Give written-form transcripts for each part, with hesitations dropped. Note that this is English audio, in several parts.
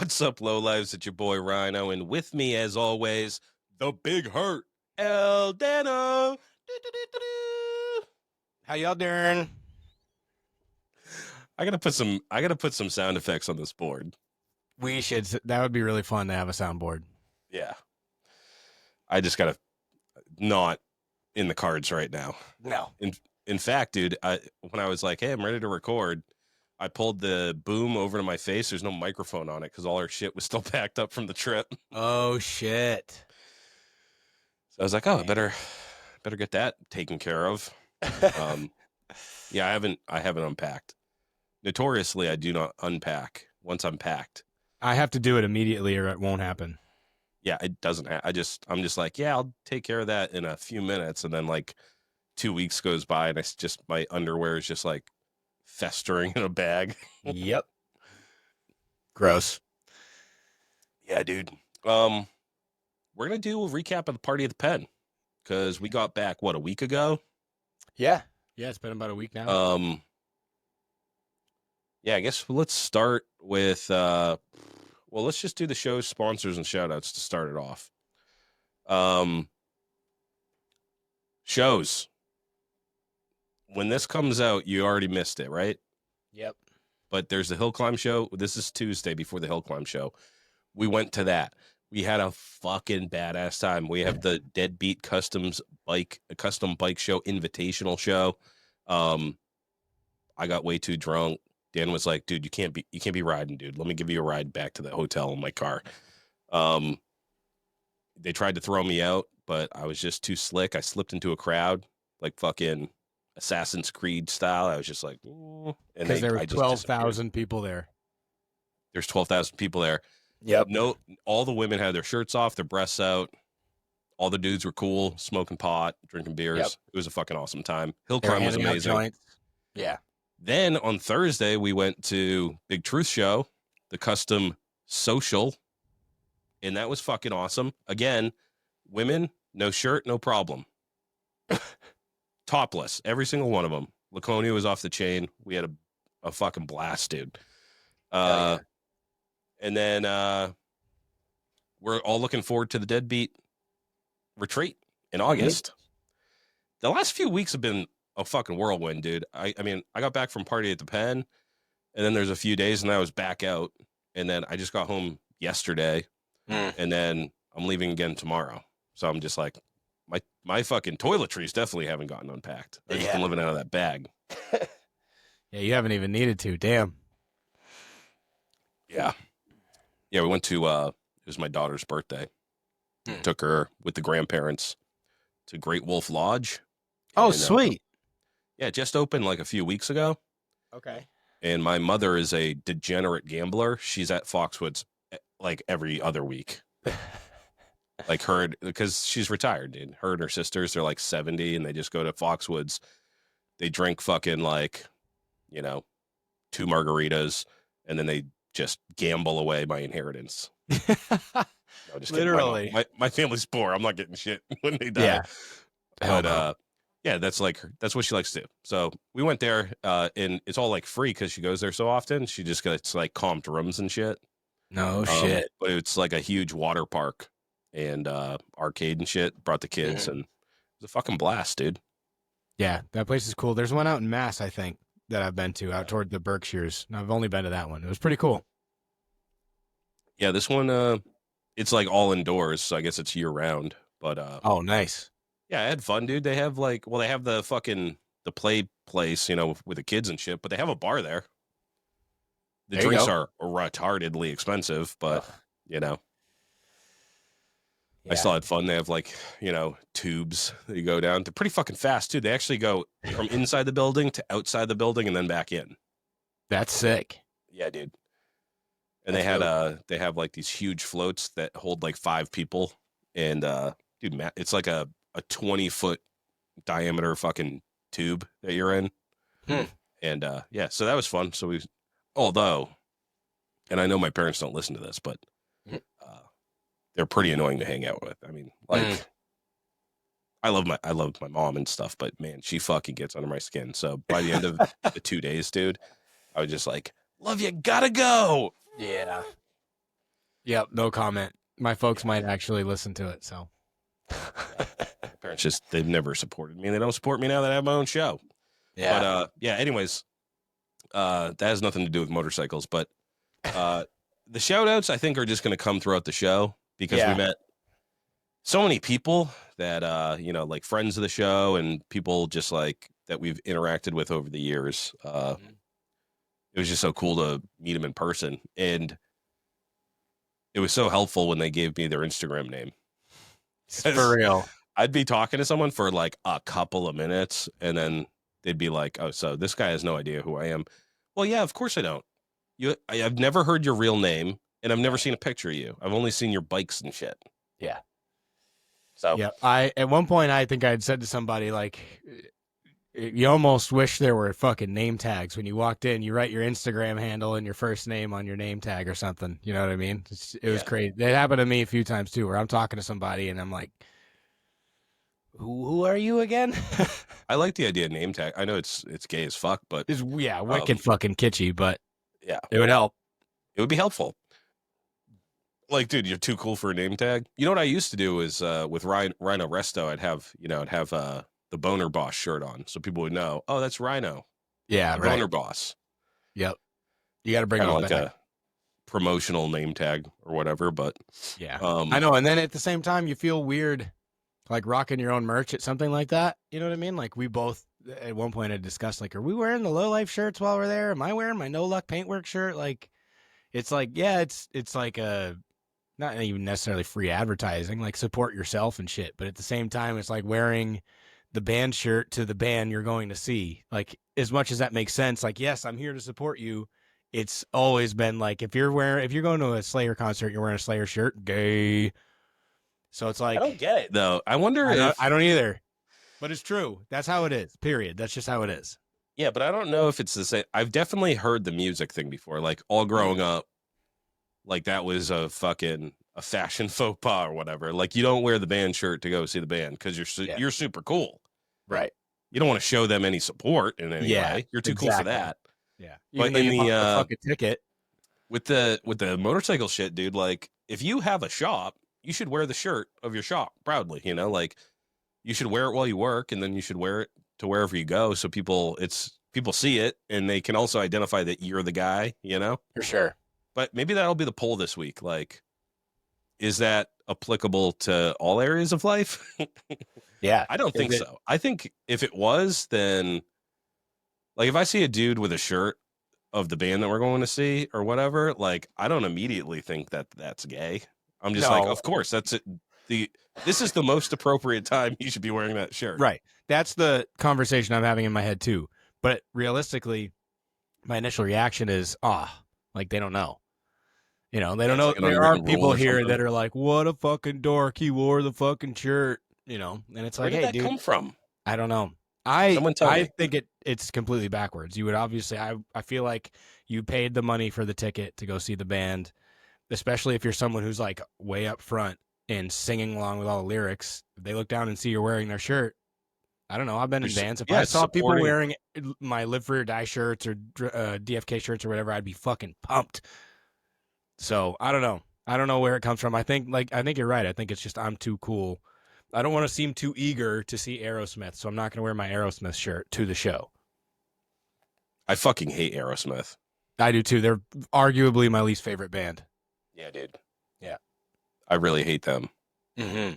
What's up, Lowlives? It's your boy Rhino, and with me, as always, the Big Hurt, El Dano. How y'all doing? I gotta put some sound effects on this board. We should. That would be really fun to have a soundboard. Yeah, I just gotta not in the cards right now. No. In fact, dude, when I was like, "Hey, I'm ready to record," I pulled the boom over to my face. There's no microphone on it because all our shit was still packed up from the trip. Oh shit. So I was like, "Oh, I better get that taken care of." Yeah, I haven't unpacked. Notoriously, I do not unpack once I'm packed. I have to do it immediately or it won't happen. Yeah, it doesn't. I'm just like, yeah, I'll take care of that in a few minutes, and then like 2 weeks goes by, and my underwear is just like festering in a bag. Yep. Gross. Yeah, dude. We're gonna do a recap of the party at the Pen because we got back a week ago. Yeah. Yeah, it's been about a week now. Yeah, I guess let's start with let's just do the show's sponsors and shout outs to start it off. Shows. When this comes out, you already missed it, right? Yep. But there's the Hill Climb show. This is Tuesday before the Hill Climb show. We went to that. We had a fucking badass time. We have the Deadbeat custom bike show, invitational show. I got way too drunk. Dan was like, dude, you can't be riding, dude. Let me give you a ride back to the hotel in my car. They tried to throw me out, but I was just too slick. I slipped into a crowd, like fucking Assassin's Creed style. I was just like, and because there were 12,000 people there. There's 12,000 people there. Yep. No, all the women had their shirts off, their breasts out. All the dudes were cool, smoking pot, drinking beers. Yep. It was a fucking awesome time. Hill Climb was amazing. Yeah. Then on Thursday, we went to Big Truth Show, the custom social, and that was fucking awesome. Again, women, no shirt, no problem. Topless, every single one of them. Laconia was off the chain. We had a fucking blast, dude. Yeah. And then we're all looking forward to the Deadbeat retreat in August. The last few weeks have been a fucking whirlwind, dude. I mean, I got back from party at the Pen, and then there's a few days, and I was back out, and then I just got home yesterday, and then I'm leaving again tomorrow. So I'm just like, my fucking toiletries definitely haven't gotten unpacked. I've just been living out of that bag. Yeah, you haven't even needed to. Damn. Yeah, we went to it was my daughter's birthday. Took her with the grandparents to Great Wolf Lodge. Oh, sweet. Yeah, it just opened like a few weeks ago. Okay. And my mother is a degenerate gambler. She's at Foxwoods like every other week. Like her, because she's retired, dude. Her and her sisters, they're like 70, and they just go to Foxwoods. They drink fucking like, 2 margaritas, and then they just gamble away my inheritance. No, just literally. My family's poor. I'm not getting shit when they die. Yeah. But yeah, that's what she likes to do. So we went there, and it's all like free because she goes there so often. She just gets like comped rooms and shit. No shit. But it's like a huge water park and arcade and shit. Brought the kids, and it was a fucking blast, dude. Yeah, that place is cool. There's one out in Mass, I think, that I've been to out toward the Berkshires. And I've only been to that one. It was pretty cool. Yeah, this one, it's like all indoors, so I guess it's year round. But oh, nice. Yeah, I had fun, dude. They have they have the fucking the play place, with the kids and shit, but they have a bar there. The drinks are retardedly expensive, but Yeah. I still had fun. They have tubes that you go down. They're pretty fucking fast too. They actually go from inside the building to outside the building and then back in. That's sick. Yeah, dude. And they have like these huge floats that hold like 5 people. And dude, it's like a 20-foot diameter fucking tube that you're in. And yeah, so that was fun. So and I know my parents don't listen to this, but they're pretty annoying to hang out with. I mean, like I love my mom and stuff, but man, she fucking gets under my skin. So by the end of the 2 days, dude, I was just like, love you, gotta go. Yeah. Yep, no comment. My folks might actually listen to it, so. My parents they've never supported me, and they don't support me now that I have my own show. Yeah. But yeah, anyways, that has nothing to do with motorcycles, but the shout outs I think are just going to come throughout the show because we met so many people that like friends of the show and people just like that we've interacted with over the years. It was just so cool to meet them in person, and it was so helpful when they gave me their Instagram name. For real. I'd be talking to someone for like a couple of minutes, and then they'd be like, "Oh, so this guy has no idea who I am." Well, yeah, of course I don't. I've never heard your real name, and I've never seen a picture of you. I've only seen your bikes and shit. Yeah. So yeah, at one point I think I'd said to somebody like, you almost wish there were fucking name tags when you walked in. You write your Instagram handle and your first name on your name tag or something. You know what I mean? It was crazy. It happened to me a few times too, where I'm talking to somebody and I'm like, "Who are you again?" I like the idea of name tag. I know it's gay as fuck, but It's wicked fucking kitschy, but yeah, it would help. It would be helpful. Like, dude, you're too cool for a name tag. You know what I used to do is with Rhino Resto, I'd have the Boner Boss shirt on, so people would know. Oh, that's Rhino. Yeah, right. Boner Boss. Yep. You got to bring Kind it of like back. a promotional name tag or whatever. But yeah, I know. And then at the same time, you feel weird, like rocking your own merch at something like that. You know what I mean? Like we both at one point had discussed, like, are we wearing the Lowlife shirts while we're there? Am I wearing my No Luck Paintwork shirt? Like, it's like, yeah, it's like a. Not even necessarily free advertising, like support yourself and shit. But at the same time, it's like wearing the band shirt to the band you're going to see. Like, as much as that makes sense, like, yes, I'm here to support you. It's always been like, if you're going to a Slayer concert, you're wearing a Slayer shirt, gay. So it's like, I don't get it though. I wonder I don't either, but it's true. That's how it is. Period. That's just how it is. Yeah, but I don't know if it's the same. I've definitely heard the music thing before, like all growing up. Like that was a fashion faux pas or whatever. Like you don't wear the band shirt to go see the band because you're super cool, right? You don't want to show them any support in any way. You're too cool for that. Yeah, but in the fucking ticket with the motorcycle shit, dude. Like if you have a shop, you should wear the shirt of your shop proudly. You know, like you should wear it while you work, and then you should wear it to wherever you go, so people see it, and they can also identify that you're the guy. You know, for sure. But maybe that'll be the poll this week. Like, is that applicable to all areas of life? Yeah. I don't think so. I think if it was, then like if I see a dude with a shirt of the band that we're going to see or whatever, like I don't immediately think that that's gay. I'm just like, of course, that's it. This is the most appropriate time you should be wearing that shirt. Right. That's the conversation I'm having in my head too. But realistically, my initial reaction is, like they don't know. You know, they don't know. Like there are people here that are like, what a fucking dork. He wore the fucking shirt, you know, and it's like, where did that dude, come from? I don't know. I me. think it's completely backwards. You would obviously, I feel like you paid the money for the ticket to go see the band, especially if you're someone who's like way up front and singing along with all the lyrics. If they look down and see you're wearing their shirt, I don't know. I've been in bands. If I saw people wearing my Live Free or Die shirts or DFK shirts or whatever, I'd be fucking pumped. So I don't know. I don't know where it comes from. I think you're right. I think it's just I'm too cool. I don't want to seem too eager to see Aerosmith, so I'm not going to wear my Aerosmith shirt to the show. I fucking hate Aerosmith. I do too. They're arguably my least favorite band. Yeah, dude. Yeah. I really hate them. Mm-hmm.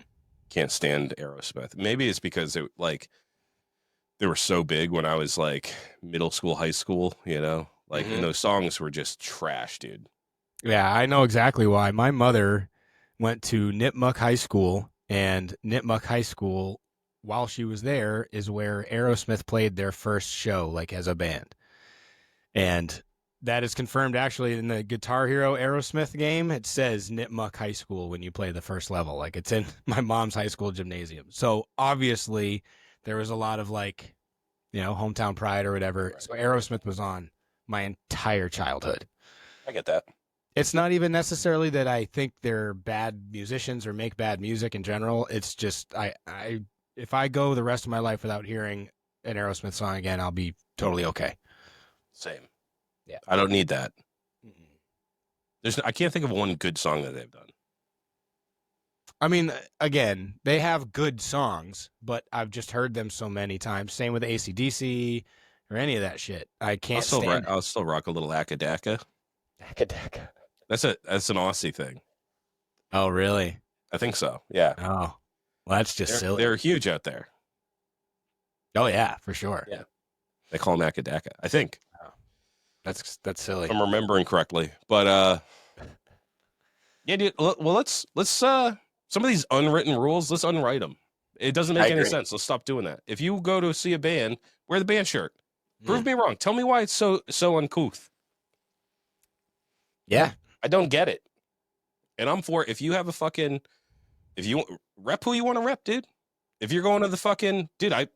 Can't stand Aerosmith. Maybe it's because they were so big when I was like middle school, high school, you know? Like and those songs were just trash, dude. Yeah, I know exactly why. My mother went to Nipmuc High School, and Nipmuc High School, while she was there, is where Aerosmith played their first show, like as a band. And that is confirmed actually in the Guitar Hero Aerosmith game. It says Nipmuc High School when you play the first level. Like it's in my mom's high school gymnasium. So obviously there was a lot of like, you know, hometown pride or whatever. Right. So Aerosmith was on my entire childhood. I get that. It's not even necessarily that I think they're bad musicians or make bad music in general. It's just if I go the rest of my life without hearing an Aerosmith song again, I'll be totally okay. Same. Yeah. I don't need that. I can't think of one good song that they've done. I mean, again, they have good songs, but I've just heard them so many times. Same with AC/DC or any of that shit. I can't stand I'll still rock a little Akadaka. it. That's an Aussie thing. Oh, really? I think so. Yeah. Oh, well, that's just silly. They're huge out there. Oh, yeah, for sure. Yeah. They call them Akadaka, I think. Oh, that's silly. If I'm remembering correctly. But yeah, dude. Well, let's some of these unwritten rules, let's unwrite them. It doesn't make any sense. Let's stop doing that. If you go to see a band, wear the band shirt. Prove me wrong. Tell me why it's so uncouth. Yeah. I don't get it. And I'm for it. If you have if you rep who you want to rep, dude. If you're going to the fucking, dude, I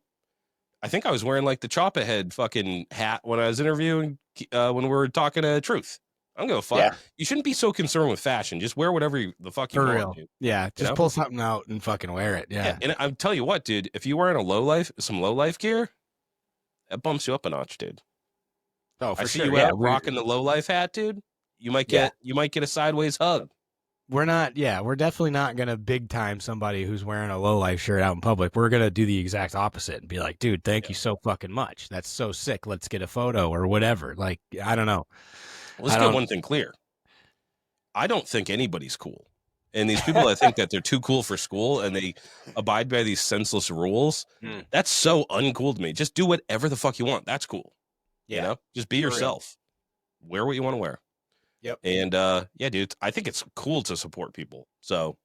think I was wearing like the chop ahead fucking hat when I was interviewing when we were talking to Truth. I don't give a fuck. Yeah. You shouldn't be so concerned with fashion. Just wear whatever the fuck you want. Dude. Yeah, just pull something out and fucking wear it. Yeah. And I'll tell you what, dude, if you're wearing some low life gear, that bumps you up a notch, dude. Oh, for sure. I see you out rocking the low life hat, dude. You might get a sideways hug. We're definitely not going to big time somebody who's wearing a low life shirt out in public. We're going to do the exact opposite and be like, dude, thank you so fucking much. That's so sick. Let's get a photo or whatever. Like, I don't know. Let's get one thing clear. I don't think anybody's cool. And these people that think that they're too cool for school and they abide by these senseless rules, that's so uncool to me. Just do whatever the fuck you want. That's cool. Yeah. You know? Just be yourself. Wear what you want to wear. Yep. And yeah, dude, I think it's cool to support people. So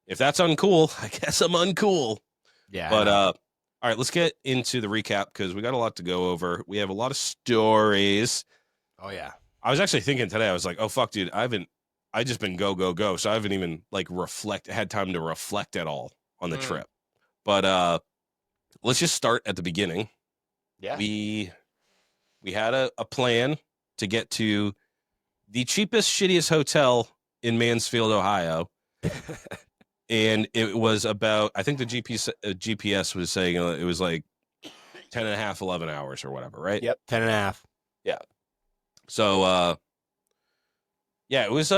if that's uncool, I guess I'm uncool. Yeah. But all right, let's get into the recap because we got a lot to go over. We have a lot of stories. Oh yeah. I was actually thinking today, I was like, oh fuck, dude, I just been go. So I haven't even like had time to reflect at all on the trip. But let's just start at the beginning. Yeah. We had a plan to get to the cheapest, shittiest hotel in Mansfield, Ohio. And it was about, I think the GPS was saying it was like 10 and a half, 11 hours or whatever, right? Yep. 10 and a half. Yeah. So, yeah, it was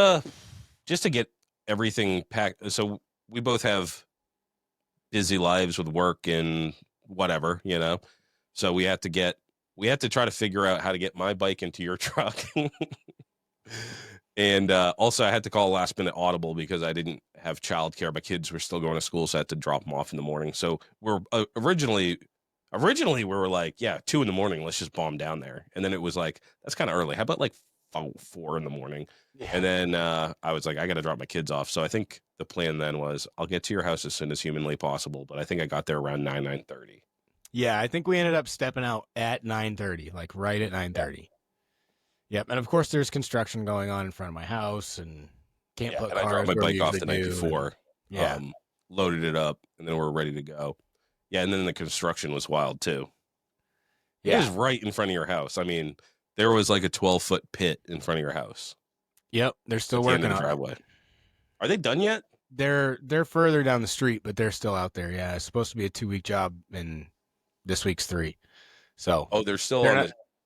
just to get everything packed. So we both have busy lives with work and whatever, you know. So we had to try to figure out how to get my bike into your truck. And also I had to call last minute audible because I didn't have childcare. My kids were still going to school, so I had to drop them off in the morning. So we're originally we were like, yeah, 2 a.m, let's just bomb down there. And then it was like, that's kind of early. How about like 4 a.m? Yeah. And then I was like, I got to drop my kids off. So I think the plan then was I'll get to your house as soon as humanly possible. But I think I got there around 9:30. Yeah, I think we ended up stepping out at 9:30, like right at 9:30. Yep, and of course there's construction going on in front of my house, and can't put cars. I dropped my bike off the night before. Yeah, loaded it up, and then we're ready to go. Yeah, and then the construction was wild too. Yeah, it was right in front of your house. I mean, there was like a 12-foot pit in front of your house. Yep, they're still working on the driveway. Are they done yet? They're further down the street, but they're still out there. Yeah, it's supposed to be a 2-week job, and this week's 3. So they're still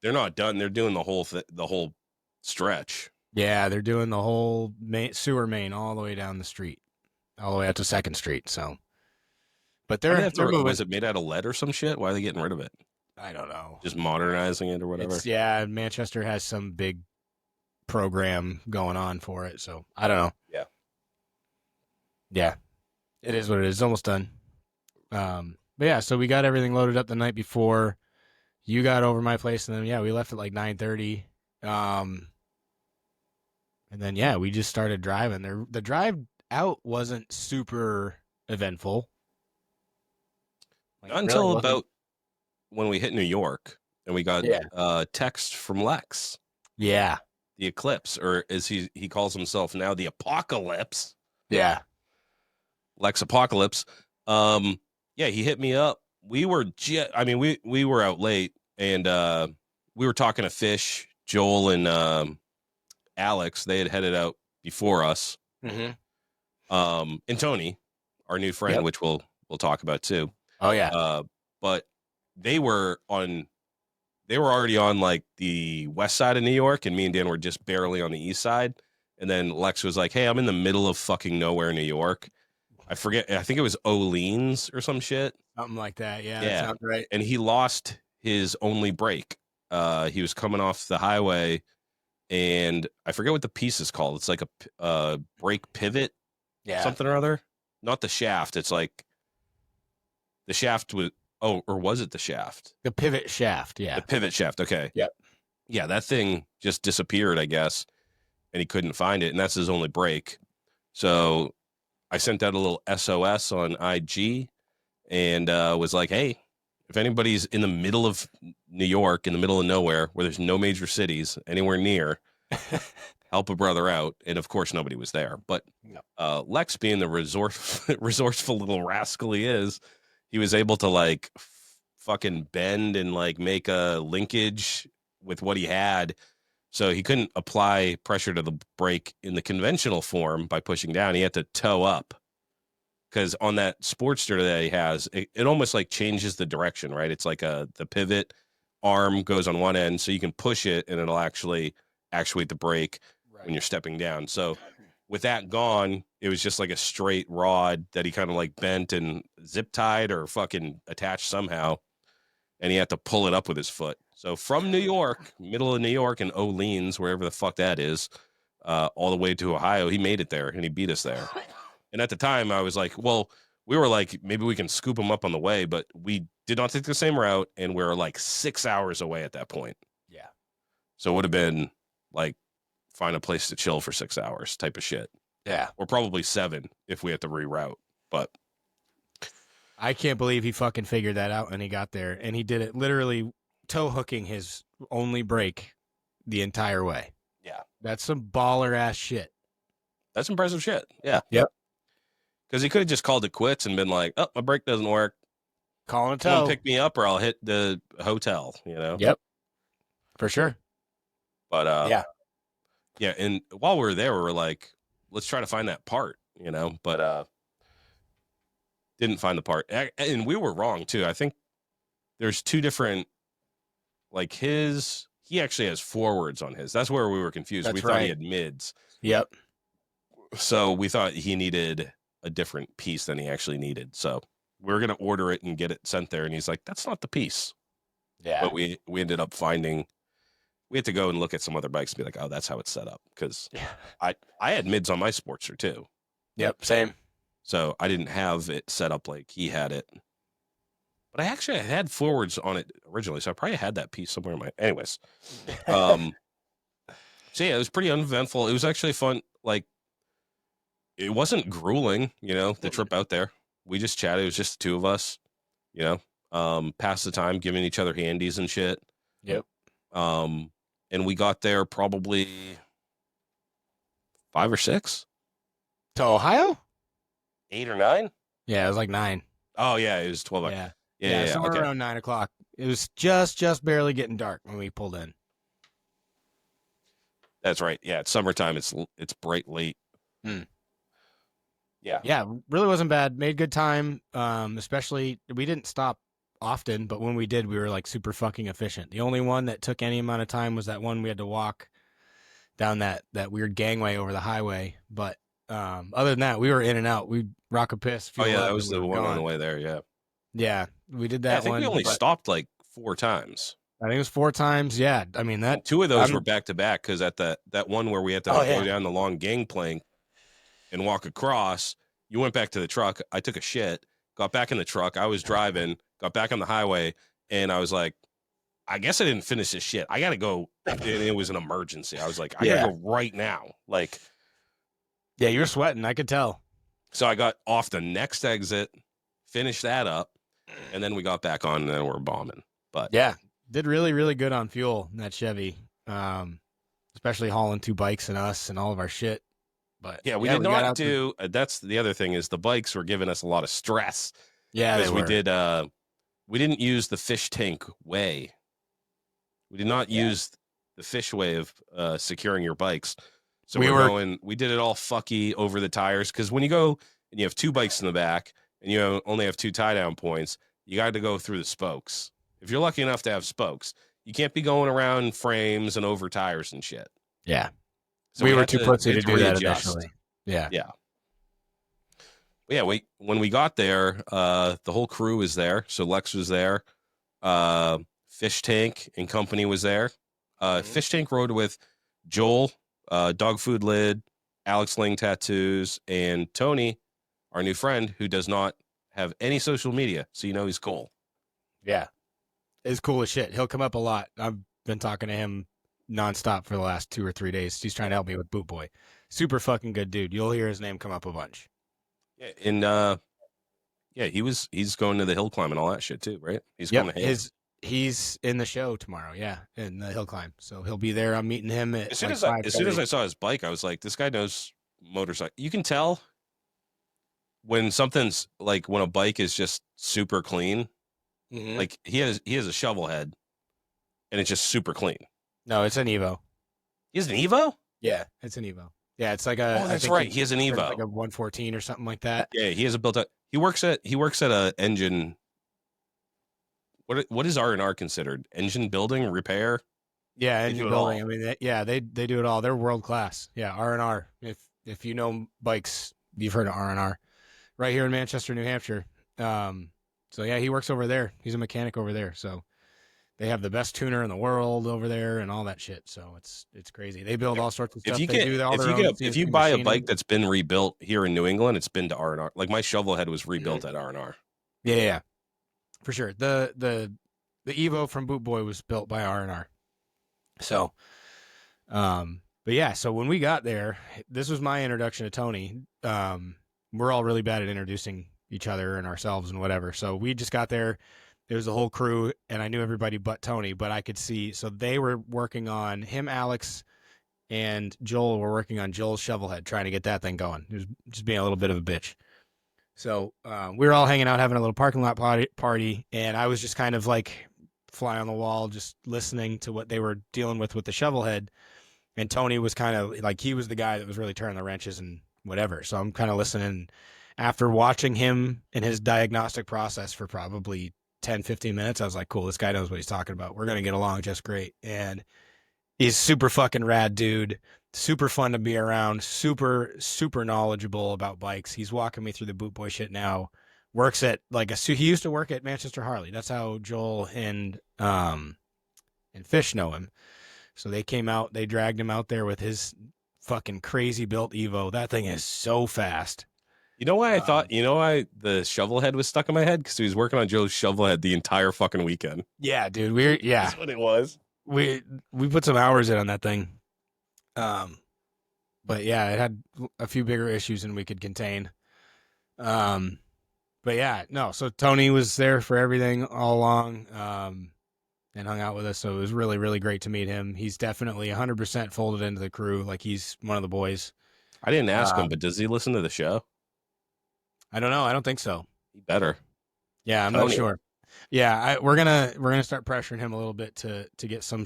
they're not done. They're doing the whole stretch. Yeah, they're doing the whole sewer main all the way down the street, all the way out to 2nd Street. So, but they're moving. Was it made out of lead or some shit? Why are they getting rid of it? I don't know. Just modernizing it or whatever. Manchester has some big program going on for it. So I don't know. Yeah, it is what it is. It's almost done. But yeah, so we got everything loaded up the night before. You got over my place, and then we left at like 9:30. And then we just started driving. The drive out wasn't super eventful. Not until about when we hit New York, and we got a text from Lex. Yeah, the Eclipse, or as he calls himself now, the Apocalypse. Yeah, Lex Apocalypse. He hit me up. We were we were out late, and we were talking to Fish, Joel, and Alex. They had headed out before us. Mm-hmm. And Tony, our new friend, which we'll talk about too. Oh yeah. But they were already on like the west side of New York, and me and Dan were just barely on the east side. And then Lex was like, hey, I'm in the middle of fucking nowhere, New York. I forget. I think it was Olean's or some shit. Something like that. Yeah, that sounds right. And he lost his only brake. He was coming off the highway, and I forget what the piece is called. It's like a brake pivot, something or other. Not the shaft. It's like the shaft was. Oh, or was it the shaft? The pivot shaft. Yeah. The pivot shaft. Okay. Yep. Yeah, that thing just disappeared, I guess, and he couldn't find it, and that's his only brake. So I sent out a little SOS on IG and was like, hey, if anybody's in the middle of New York, in the middle of nowhere, where there's no major cities anywhere near, help a brother out. And of course, nobody was there. But Lex, being the resourceful little rascal he is, he was able to like fucking bend and like make a linkage with what he had. So he couldn't apply pressure to the brake in the conventional form by pushing down. He had to toe up. Because on that Sportster that he has, it almost like changes the direction, right? It's like the pivot arm goes on one end, so you can push it and it'll actually actuate the brake when you're stepping down. So with that gone, it was just like a straight rod that he kind of like bent and zip tied or fucking attached somehow. And he had to pull it up with his foot. So from New York, middle of New York and Olean's, wherever the fuck that is, all the way to Ohio, he made it there and he beat us there. And at the time, I was like, well, we were like, maybe we can scoop him up on the way, but we did not take the same route, and we're like 6 hours away at that point. Yeah. So it would have been like, find a place to chill for 6 hours type of shit. Yeah. Or probably 7 if we had to reroute. But I can't believe he fucking figured that out when he got there, and he did it literally toe hooking his only brake the entire way. Yeah. That's some baller ass shit. That's impressive shit. Yeah. Yep. Because he could have just called it quits and been like, oh, my brake doesn't work. Calling a tow. Someone pick me up or I'll hit the hotel, you know? Yep. For sure. But yeah. And while we were there, we were like, let's try to find that part, you know? But didn't find the part. And we were wrong too. I think there's 2 different, like he actually has forwards on his. That's where we were confused. That's we thought he had mids. Yep. So we thought he needed a different piece than he actually needed. So we were going to order it and get it sent there. And he's like, that's not the piece. Yeah. But we ended up finding, we had to go and look at some other bikes and be like, oh, that's how it's set up. Because I had mids on my Sportster too. Yep. Same. So I didn't have it set up like he had it. But I actually had forwards on it originally. So I probably had that piece somewhere in my, anyways. So yeah, it was pretty uneventful. It was actually fun. Like, it wasn't grueling, you know, the trip out there. We just chatted. It was just the 2 of us, you know, passed the time, giving each other handies and shit. Yep. And we got there probably 5 or 6. To Ohio? 8 or 9? Yeah, it was like 9. Oh, yeah, it was 12. Yeah, somewhere okay. around 9 o'clock. It was just barely getting dark when we pulled in. That's right. Yeah, it's summertime. It's bright late. Yeah, really wasn't bad. Made good time. Especially we didn't stop often, but when we did, we were like super fucking efficient. The only one that took any amount of time was that one we had to walk down that weird gangway over the highway. But other than that, we were in and out. We rock a piss. Oh yeah, that was the one on the way there. Yeah, we did that. I think one, we only stopped like 4 times. I think it was 4 times. Yeah, I mean that. And 2 of those were back to back because at that one where we had to go down the long gangplank and walk across, you went back to the truck. I took a shit, got back in the truck. I was driving, got back on the highway, and I was like, I guess I didn't finish this shit. I got to go. And it was an emergency. I was like, I got to go right now. Like, yeah, you were sweating. I could tell. So I got off the next exit, finished that up, and then we got back on, and then we're bombing. But yeah, did really, really good on fuel in that Chevy, especially hauling 2 bikes and us and all of our shit. But yeah, we did not do. That's the other thing is the bikes were giving us a lot of stress. Yeah, because we did. We didn't use the fish tank way. We did not use the fish way of securing your bikes. So we did it all fucky over the tires because when you go and you have 2 bikes in the back and you only have 2 tie down points, you got to go through the spokes. If you're lucky enough to have spokes, you can't be going around frames and over tires and shit. Yeah. So we were had too pussy we to had do that readjust. initially. Yeah. Yeah. But yeah, when we got there, the whole crew was there. So Lex was there. Fish Tank and company was there. Fish Tank rode with Joel, Dog Food Lid, Alex Ling Tattoos, and Tony, our new friend, who does not have any social media. So you know he's cool. Yeah. It's cool as shit. He'll come up a lot. I've been talking to him nonstop for the last 2 or 3 days. He's trying to help me with Boot Boy. Super fucking good dude. You'll hear his name come up a bunch. Yeah, and yeah, he's going to the hill climb and all that shit too, right? He's Yep. coming to hang. He's in the show tomorrow. Yeah, in the hill climb. So he'll be there. I'm meeting him at As soon like as soon as 5:30. I saw his bike, I was like, this guy knows motorcycle. You can tell when something's like when a bike is just super clean. Mhm. Like he has a shovel head, and it's just super clean. No, it's an Evo. He has an Evo. Yeah, it's an Evo. Yeah, it's like a. Oh, I that's think right. He has an it's Evo. like a 114 or something like that. Yeah, he has a built up. He works at a engine. What is R&R considered? Engine building, repair? Yeah, They engine do it building. all. I mean, they do it all. They're world class. Yeah, R&R. If you know bikes, you've heard of R&R. Right here in Manchester, New Hampshire. So yeah, he works over there. He's a mechanic over there. So they have the best tuner in the world over there and all that shit. So it's crazy. They build all sorts of stuff. They do all their own if you CNC buy a machining. bike that's been rebuilt here in New England, it's been to R&R. Like my shovel head was rebuilt at R&R. Yeah, for sure. The Evo from Boot Boy was built by R&R. So, but yeah, so when we got there, this was my introduction to Tony. We're all really bad at introducing each other and ourselves and whatever. So we just got there. There was a whole crew, and I knew everybody but Tony, but I could see. So they were working on him, Alex, and Joel were working on Joel's shovelhead, trying to get that thing going. He was just being a little bit of a bitch. So we were all hanging out, having a little parking lot party, and I was just kind of like fly on the wall, just listening to what they were dealing with the shovelhead. And Tony was kind of like, he was the guy that was really turning the wrenches and whatever. So I'm kind of listening. After watching him and his diagnostic process for probably 10, 15 minutes, I was like, cool, this guy knows what he's talking about. We're going to get along just great. And he's super fucking rad dude. Super fun to be around. Super, super knowledgeable about bikes. He's walking me through the Boot Boy shit now. Works at he used to work at Manchester Harley. That's how Joel and Fish know him. So they came out, they dragged him out there with his fucking crazy built Evo. That thing is so fast. You know why why the shovel head was stuck in my head? Because he was working on Joe's shovel head the entire fucking weekend. Yeah, dude. That's what it was. We put some hours in on that thing. But yeah, it had a few bigger issues than we could contain. But yeah, no. So Tony was there for everything all along, and hung out with us. So it was really, really great to meet him. He's definitely 100% folded into the crew. Like he's one of the boys. I didn't ask him, but does he listen to the show? I don't know. I don't think so. He better. Yeah, I'm not sure. Yeah, we're gonna start pressuring him a little bit to get some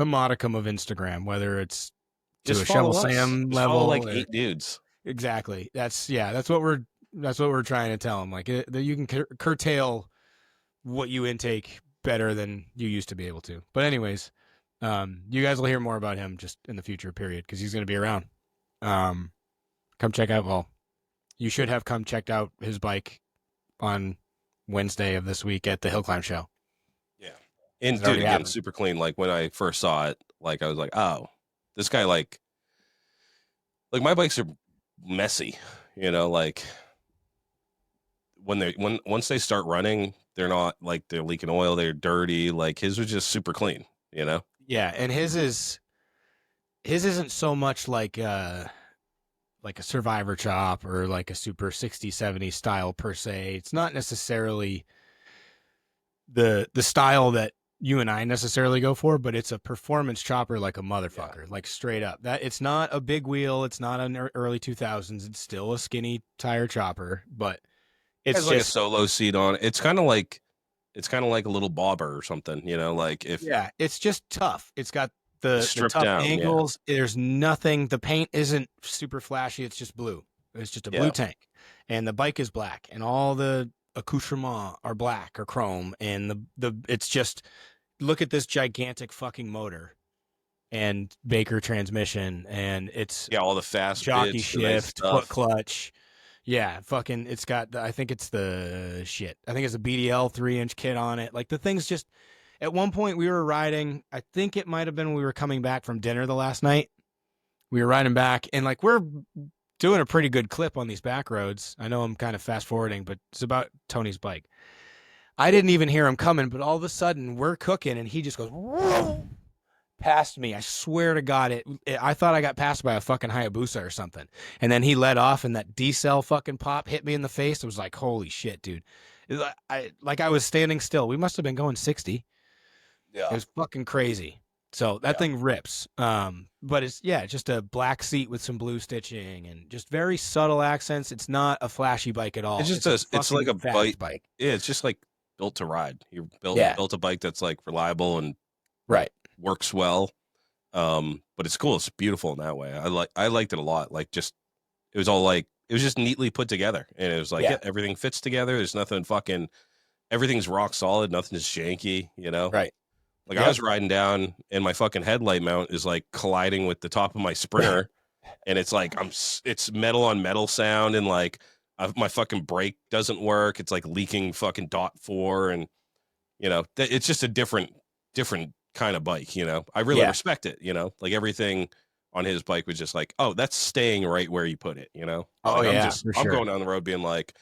modicum of Instagram, whether it's to Just a Shovel Sam level, follow like 8 dudes. Exactly. That's what we're trying to tell him. Like that you can curtail what you intake better than you used to be able to. But anyways, you guys will hear more about him just in the future period because he's going to be around. Come check out. Well, you should have come checked out his bike on Wednesday of this week at the Hill Climb Show. Yeah. And dude, again, super clean. Like when I first saw it, like I was like, oh, this guy like my bikes are messy, like once they start running, they're not like they're leaking oil, they're dirty. Like his was just super clean, Yeah, and his isn't so much like a survivor chop or like a super 60, 70 style per se. It's not necessarily the style that you and I necessarily go for, but it's a performance chopper like a motherfucker, like straight up. That it's not a big wheel, it's not an early 2000s, it's still a skinny tire chopper, but it's just like a solo seat on. It's kind of like a little bobber or something, like if it's just tough. It's got the tough down, angles. Yeah. There's nothing. The paint isn't super flashy. It's just blue. It's just a blue tank, and the bike is black, and all the accoutrements are black or chrome, and the it's just look at this gigantic fucking motor and Baker transmission, and it's Yeah, all the fast jockey bits, the nice shift, foot stuff. clutch. Yeah, fucking, it's got, I think it's the shit. I think it's a BDL 3-inch kit on it. Like the thing's just, at one point we were riding, I think it might have been when we were coming back from dinner the last night. We were riding back and like we're doing a pretty good clip on these back roads. I know I'm kind of fast forwarding, but it's about Tony's bike. I didn't even hear him coming, but all of a sudden we're cooking and he just goes past me. I swear to God, I thought I got passed by a fucking Hayabusa or something. And then he let off and that D-cell fucking pop hit me in the face. It was like, holy shit, dude. I was standing still. We must have been going 60. Yeah. It was fucking crazy. So that thing rips. But it's just a black seat with some blue stitching and just very subtle accents. It's not a flashy bike at all. It's just it's like a bike. Yeah, it's just like built to ride. You built a bike that's like reliable and works well. But it's cool. It's beautiful in that way. I liked it a lot. Like just it was just neatly put together, and it was like everything fits together. There's nothing fucking. Everything's rock solid. Nothing's janky. You know. Right. Like I was riding down and my fucking headlight mount is like colliding with the top of my Sprinter and it's like it's metal on metal sound and like my fucking brake doesn't work. It's like leaking fucking .4 and you know, it's just a different kind of bike, you know. I really respect it, you know. Like everything on his bike was just like, oh, that's staying right where you put it, you know. Oh like, yeah, I'm going down the road being like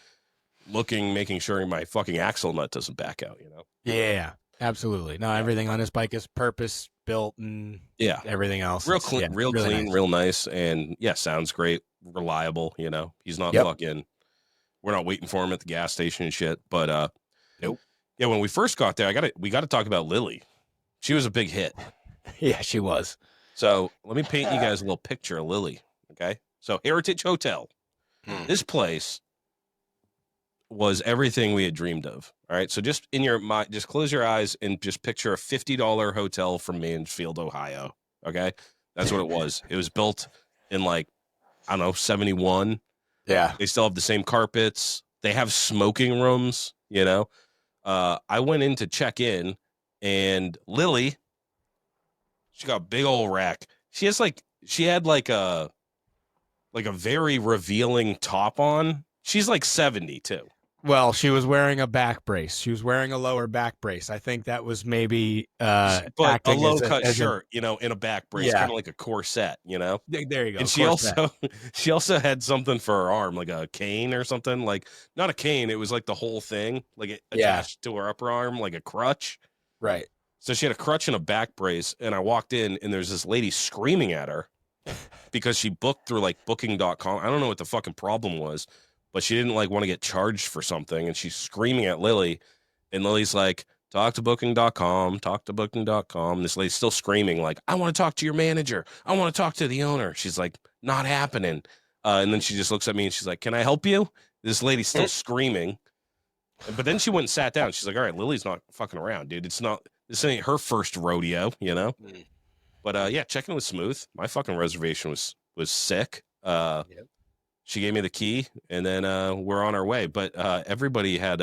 making sure my fucking axle nut doesn't back out, you know. Yeah. Absolutely. No, everything on his bike is purpose built and everything else. Real clean, real nice. And sounds great. Reliable, you know. He's not fucking, we're not waiting for him at the gas station and shit. But nope. Yeah, when we first got there, we gotta talk about Lily. She was a big hit. Yeah, she was. So let me paint you guys a little picture of Lily. Okay. So Heritage Hotel. This place was everything we had dreamed of. All right. So just in your mind, just close your eyes and just picture a $50 hotel from Mansfield, Ohio. Okay. That's what it was. It was built in like, I don't know, 71. Yeah. They still have the same carpets. They have smoking rooms, you know. I went in to check in and Lily, she got a big old rack. She had like a very revealing top on. She's like 70 too. Well, she was wearing a back brace. She was wearing a lower back brace. I think that was maybe but a low cut shirt, you know, in a back brace, kind of like a corset, you know. There you go. And she also had something for her arm, like a cane or something, like not a cane. It was like the whole thing, like it attached to her upper arm, like a crutch. Right. So she had a crutch and a back brace, and I walked in, and there's this lady screaming at her because she booked through like Booking.com. I don't know what the fucking problem was. But she didn't like want to get charged for something. And she's screaming at Lily. And Lily's like, talk to Booking.com, talk to Booking.com. This lady's still screaming like, I want to talk to your manager. I want to talk to the owner. She's like, not happening. And then she just looks at me and she's like, can I help you? This lady's still screaming. But then she went and sat down. She's like, all right, Lily's not fucking around, dude. This ain't her first rodeo, you know? But checking was smooth. My fucking reservation was sick. She gave me the key, and then we're on our way. But everybody had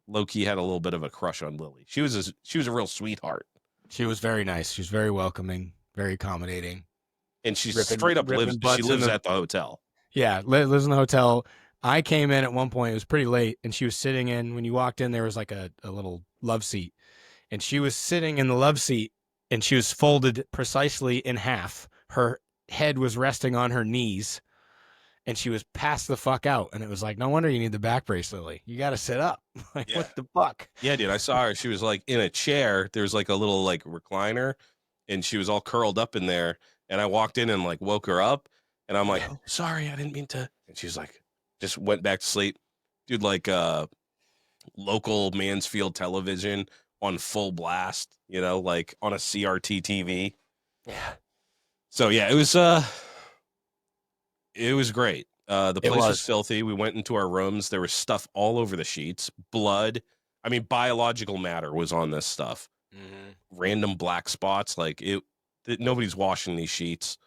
low-key had a little bit of a crush on Lily. She was a real sweetheart. She was very nice. She was very welcoming, very accommodating. And she straight up lives at the hotel. Yeah, lives in the hotel. I came in at one point. It was pretty late, and she was sitting in. When you walked in, there was like a little love seat, and she was sitting in the love seat, and she was folded precisely in half. Her head was resting on her knees. And she was passed the fuck out. And it was like, no wonder you need the back brace, Lily. You got to sit up. Like, what the fuck? Yeah, dude. I saw her. She was like in a chair. There's like a little like recliner. And she was all curled up in there. And I walked in and like woke her up. And I'm like, sorry, I didn't mean to. And she was like, just went back to sleep. Dude, like local Mansfield television on full blast, you know, like on a CRT TV. Yeah. So, yeah, it was great. The place was filthy. We went into our rooms. There was stuff all over the sheets. Blood. I mean, biological matter was on this stuff. Random black spots. Like nobody's washing these sheets.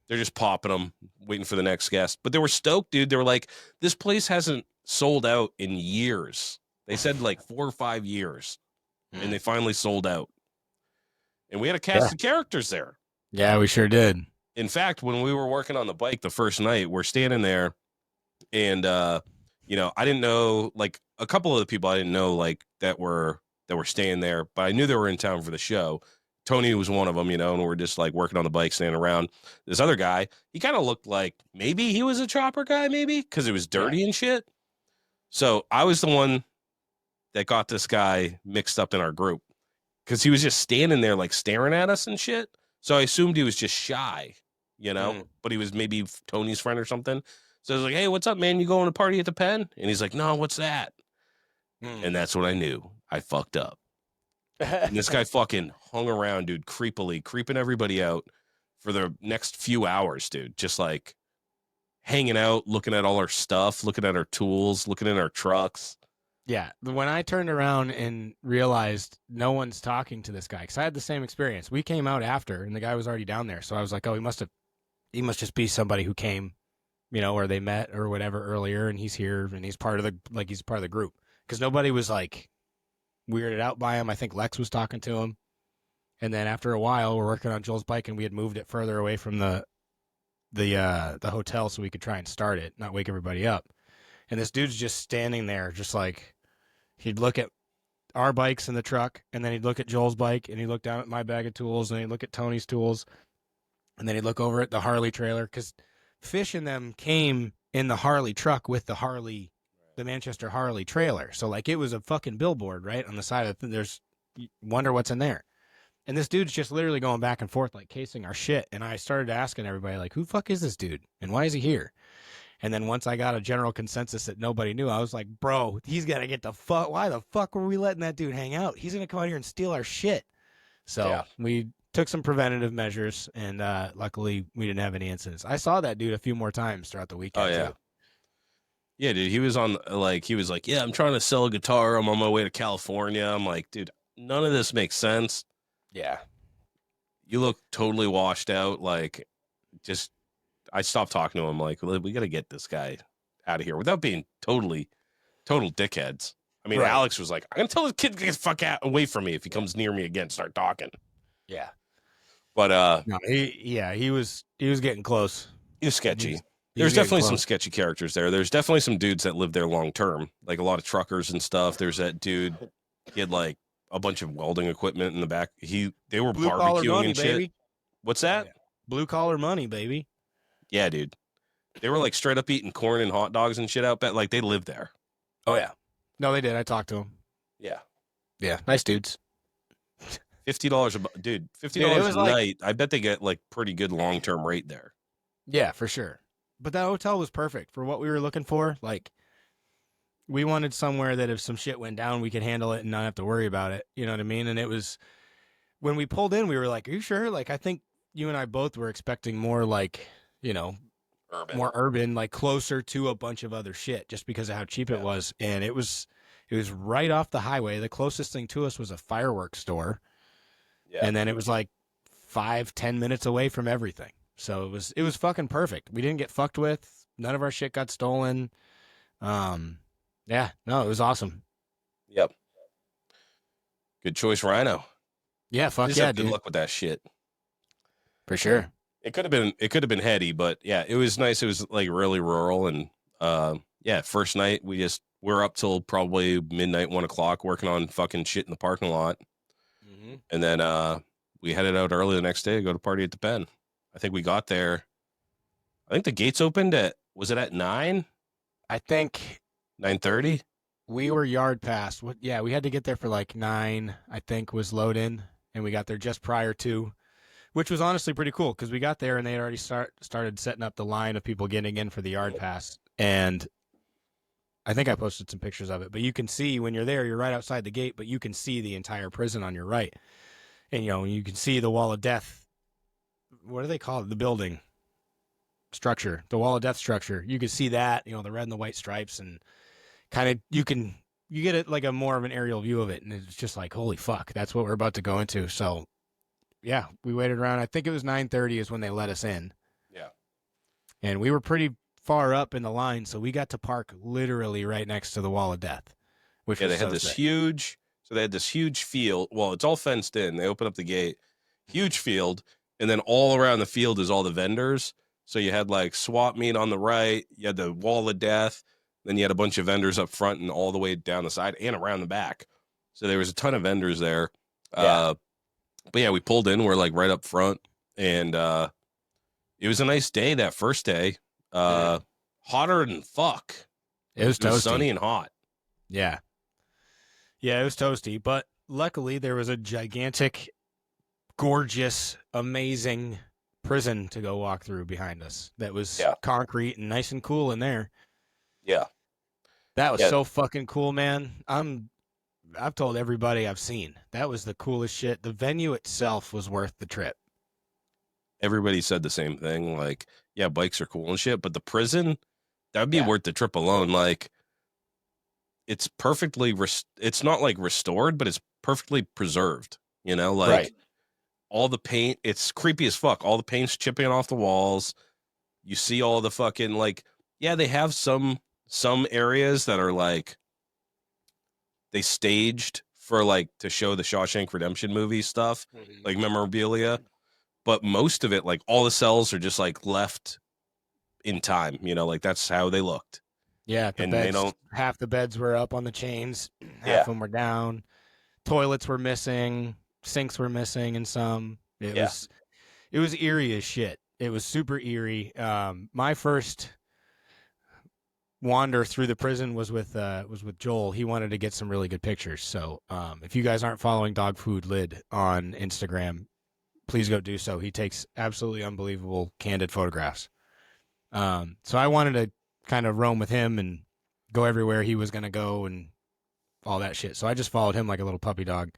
They're just popping them, waiting for the next guest. But they were stoked, dude. They were like, this place hasn't sold out in years. They said like 4 or 5 years. And they finally sold out. And we had a cast of characters there. Yeah, we sure did. In fact, when we were working on the bike the first night, we're standing there, and I didn't know, like, a couple of the people I didn't know, like, that were staying there, but I knew they were in town for the show. Tony was one of them, and we're just like working on the bike, standing around. This other guy, he kind of looked like maybe he was a chopper guy, maybe because it was dirty and shit. So I was the one that got this guy mixed up in our group because he was just standing there like staring at us and shit. So I assumed he was just shy, but he was maybe Tony's friend or something. So I was like, "Hey, what's up, man? You going to party at the Pen?" And he's like, "No, what's that?" And that's when I knew I fucked up. And this guy fucking hung around, dude, creepily, creeping everybody out for the next few hours, dude. Just like hanging out, looking at all our stuff, looking at our tools, looking at our trucks. Yeah, when I turned around and realized no one's talking to this guy, because I had the same experience. We came out after, and the guy was already down there. So I was like, oh, he must just be somebody who came, or they met or whatever earlier, and he's here, and he's part of the group. Because nobody was like weirded out by him. I think Lex was talking to him, and then after a while, we're working on Joel's bike, and we had moved it further away from the hotel so we could try and start it, not wake everybody up. And this dude's just standing there, just like. He'd look at our bikes in the truck, and then he'd look at Joel's bike, and he'd look down at my bag of tools, and he'd look at Tony's tools, and then he'd look over at the Harley trailer, because Fish and them came in the Harley truck with the Manchester Harley trailer. So, like, it was a fucking billboard, right, on the side of there's, wonder what's in there. And this dude's just literally going back and forth, like, casing our shit. And I started asking everybody, like, who the fuck is this dude? And why is he here? And then once I got a general consensus that nobody knew, I was like, bro, he's got to get the fuck. Why the fuck were we letting that dude hang out? He's going to come out here and steal our shit. So we took some preventative measures, and luckily we didn't have any incidents. I saw that dude a few more times throughout the weekend. Oh, yeah. Too. Yeah, dude, he was like, yeah, I'm trying to sell a guitar. I'm on my way to California. I'm like, dude, none of this makes sense. Yeah. You look totally washed out. Like, just, I stopped talking to him. Like, we got to get this guy out of here without being total dickheads. I mean, right. Alex was like, I'm going to tell this kid to get the fuck away from me if he comes near me again, start talking. Yeah. But, no, he was getting close. He was sketchy. There's definitely some sketchy characters there. There's definitely some dudes that live there long term, like a lot of truckers and stuff. There's that dude. He had like a bunch of welding equipment in the back. They were barbecuing money, and shit. Baby. What's that? Yeah. Blue collar money, baby. Yeah, dude. They were like straight up eating corn and hot dogs and shit out back. Like they lived there. Oh yeah. No, they did. I talked to them. Yeah. Yeah. Nice dudes. $50 $50 a night. I bet they get like pretty good long term rate there. Yeah, for sure. But that hotel was perfect for what we were looking for. Like, we wanted somewhere that if some shit went down, we could handle it and not have to worry about it. You know what I mean? And it was, when we pulled in, we were like, are you sure? Like, I think you and I both were expecting more like, more urban, like closer to a bunch of other shit just because of how cheap it was. And it was right off the highway. The closest thing to us was a fireworks store. Yeah. And then it was like 5-10 minutes away from everything. So it was fucking perfect. We didn't get fucked with. None of our shit got stolen. Yeah, no, it was awesome. Yep. Good choice, Rhino. Yeah, fuck yeah, dude. Good luck with that shit. For sure. It could have been heady, but yeah, it was nice. It was like really rural, and first night we're up till probably midnight, 1 o'clock, working on fucking shit in the parking lot, and then we headed out early the next day to go to party at the Pen. I think we got there. I think the gates opened was it at 9? I think 9:30. We were yard past. Yeah, we had to get there for like 9. I think was load in, and we got there just prior to, which was honestly pretty cool because we got there and they had already started setting up the line of people getting in for the yard pass. And I think I posted some pictures of it, but you can see when you're there, you're right outside the gate, but you can see the entire prison on your right, and you can see the wall of death. What do they call it? The building structure, the wall of death structure. You can see that, the red and the white stripes, and kind of you get it like a more of an aerial view of it, and it's just like, holy fuck, that's what we're about to go into. So yeah, we waited around. I think it was 9:30 is when they let us in. Yeah. And we were pretty far up in the line, so we got to park literally right next to the wall of death. Which they had this huge field. Well, it's all fenced in. They open up the gate, huge field. and then all around the field is all the vendors. So you had like swap meet on the right, you had the wall of death, then you had a bunch of vendors up front and all the way down the side and around the back. So there was a ton of vendors there. Yeah. But yeah, we pulled in, we're like right up front, and it was a nice day that first day. Hotter than fuck. It was toasty. Sunny and hot. Yeah. Yeah, it was toasty, but luckily there was a gigantic, gorgeous, amazing prison to go walk through behind us that was concrete and nice and cool in there. Yeah. That was so fucking cool, man. I've told everybody I've seen. That was the coolest shit. The venue itself was worth the trip. Everybody said the same thing. Like, yeah, bikes are cool and shit, but the prison, that would be worth the trip alone. Like, it's perfectly, it's not like restored, but it's perfectly preserved. You know, like all the paint, it's creepy as fuck. All the paint's chipping off the walls. You see all the fucking, like, yeah, they have some areas that are like, they staged for like to show the Shawshank Redemption movie stuff, like memorabilia. But most of it, like all the cells are just like left in time, you know, like that's how they looked. Yeah, and beds, they don't. Half the beds were up on the chains, half of them were down. Toilets were missing, sinks were missing, and some. It was eerie as shit. It was super eerie. My first wander through the prison was with Joel. He wanted to get some really good pictures. So if you guys aren't following Dog Food Lid on Instagram, please go do so. He takes absolutely unbelievable candid photographs. So I wanted to kind of roam with him and go everywhere he was going to go and all that shit. So I just followed him like a little puppy dog.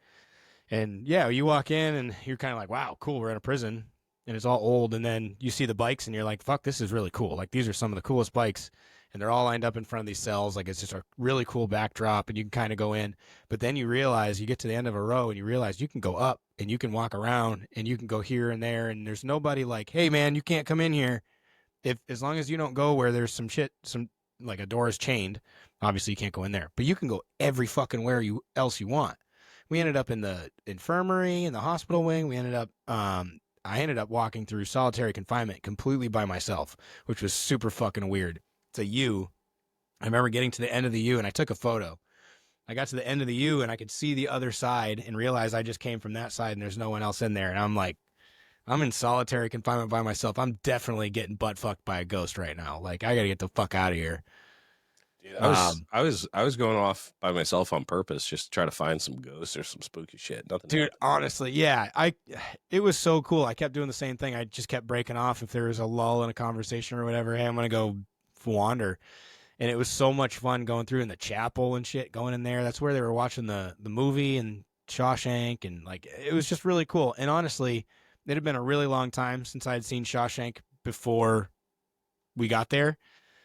And yeah, you walk in and you're kind of like, wow, cool. We're in a prison and it's all old. And then you see the bikes and you're like, fuck, this is really cool. Like these are some of the coolest bikes. And they're all lined up in front of these cells. Like it's just a really cool backdrop and you can kind of go in. But then you realize you get to the end of a row and you realize you can go up and you can walk around and you can go here and there. And there's nobody like, hey man, you can't come in here. As long as you don't go where there's some like a door is chained, obviously you can't go in there. But you can go every fucking where else you want. We ended up in the infirmary, in the hospital wing. We ended up, I ended up walking through solitary confinement completely by myself, which was super fucking weird. It's a U. I remember getting to the end of the U and I took a photo. I got to the end of the U and I could see the other side and realized I just came from that side and there's no one else in there. And I'm like, I'm in solitary confinement by myself. I'm definitely getting butt fucked by a ghost right now. Like I gotta get the fuck out of here. Dude, I was going off by myself on purpose just to try to find some ghosts or some spooky shit. Nothing. Dude, honestly, yeah, it was so cool. I kept doing the same thing. I just kept breaking off if there was a lull in a conversation or whatever. Hey, I'm gonna go wander, and it was so much fun going through in the chapel and shit. Going in there, that's where they were watching the movie and Shawshank, and like it was just really cool. And honestly, it had been a really long time since I had seen Shawshank before we got there.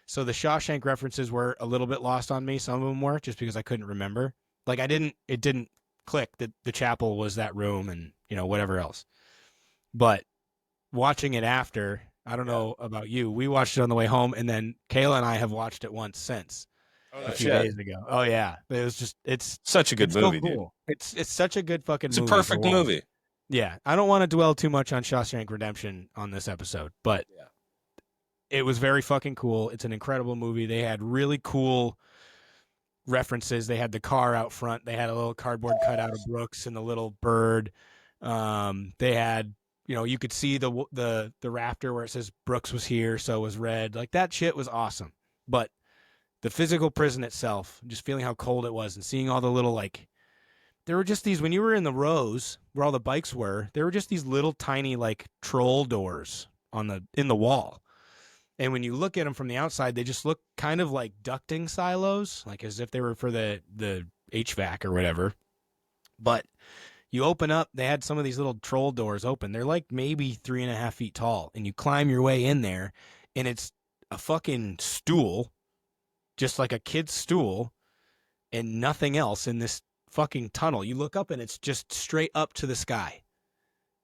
So the Shawshank references were a little bit lost on me. Some of them were just because I couldn't remember. Like it didn't click that the chapel was that room and, you know, whatever else. But watching it after, I don't know about you. We watched it on the way home and then Kayla and I have watched it once since a few days ago. Oh yeah. It was just, it's such a good movie, so cool. Dude. It's such a good fucking movie. It's a perfect movie. Yeah. I don't want to dwell too much on Shawshank Redemption on this episode, but it was very fucking cool. It's an incredible movie. They had really cool references. They had the car out front. They had a little cardboard cutout of Brooks and the little bird. They had, you know, you could see the rafter where it says Brooks was here, so was red. Like that shit was awesome. But the physical prison itself, just feeling how cold it was and seeing all the little like, there were just these, when you were in the rows where all the bikes were, there were just these little tiny like troll doors in the wall. And when you look at them from the outside, they just look kind of like ducting silos, like as if they were for the HVAC or whatever. But you open up, they had some of these little troll doors open. They're like maybe 3.5 feet tall. And you climb your way in there, and it's a fucking stool, just like a kid's stool, and nothing else in this fucking tunnel. You look up, and it's just straight up to the sky.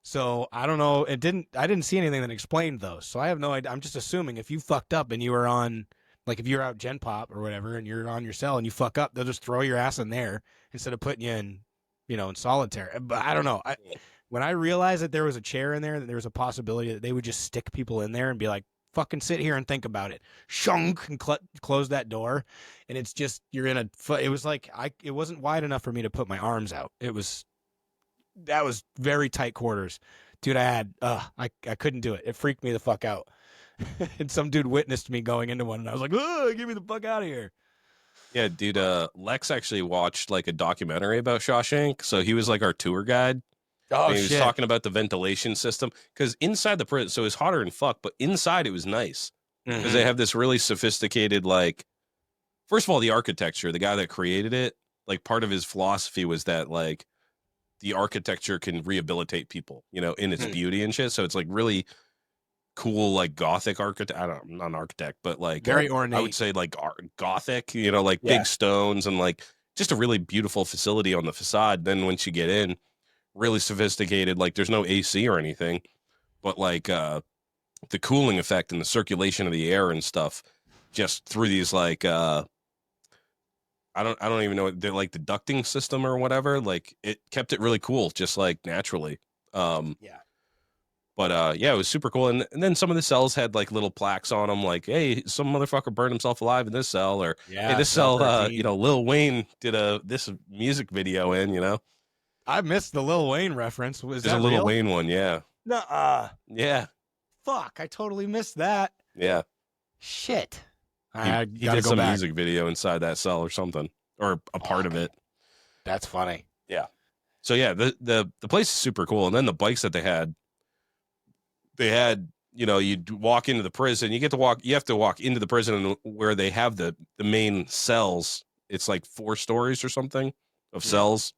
So I don't know. I didn't see anything that explained those. So I have no idea. I'm just assuming if you fucked up and you were on, like if you're out Gen Pop or whatever and you're on your cell and you fuck up, they'll just throw your ass in there instead of putting you in, you know, in solitary. But I don't know. when I realized that there was a chair in there, that there was a possibility that they would just stick people in there and be like, fucking sit here and think about it. Shunk, and close that door. And it's just, you're in it was like, it wasn't wide enough for me to put my arms out. That was very tight quarters. Dude, I couldn't do it. It freaked me the fuck out. And some dude witnessed me going into one, and I was like, oh, get me the fuck out of here. Yeah, dude, Lex actually watched like a documentary about Shawshank. So he was like our tour guide. Oh, And he was shit. talking about the ventilation system. Because inside the prison, so it's hotter than fuck, but inside it was nice. Because they have this really sophisticated, like, first of all, the architecture, the guy that created it, like part of his philosophy was that like the architecture can rehabilitate people, you know, in its beauty and shit. So it's like really cool, like Gothic architect. I'm not an architect, but like Very ornate. I would say like Gothic, you know, like Yeah. big stones and like just a really beautiful facility on the facade. Then once you get in, really sophisticated, like there's no AC or anything, but like the cooling effect and the circulation of the air and stuff just through these like I don't even know, they're like the ducting system or whatever, like it kept it really cool, just like naturally. Yeah. But yeah, it was super cool. And then some of the cells had like little plaques on them, like, hey, some motherfucker burned himself alive in this cell, or Yeah. hey, this cell, 13. you know, Lil Wayne did this music video in, you know. I missed the Lil Wayne reference. Was There's that a Lil real? Wayne one, yeah. Nuh-uh. Yeah. Fuck, I totally missed that. Yeah. Shit. He I did gotta go some back. music video inside that cell or something, or a part of it. That's funny. Yeah. So yeah, the place is super cool. And then the bikes that they had, you know, you'd walk into the prison, you have to walk into the prison where they have the main cells. It's like 4 stories or something of cells.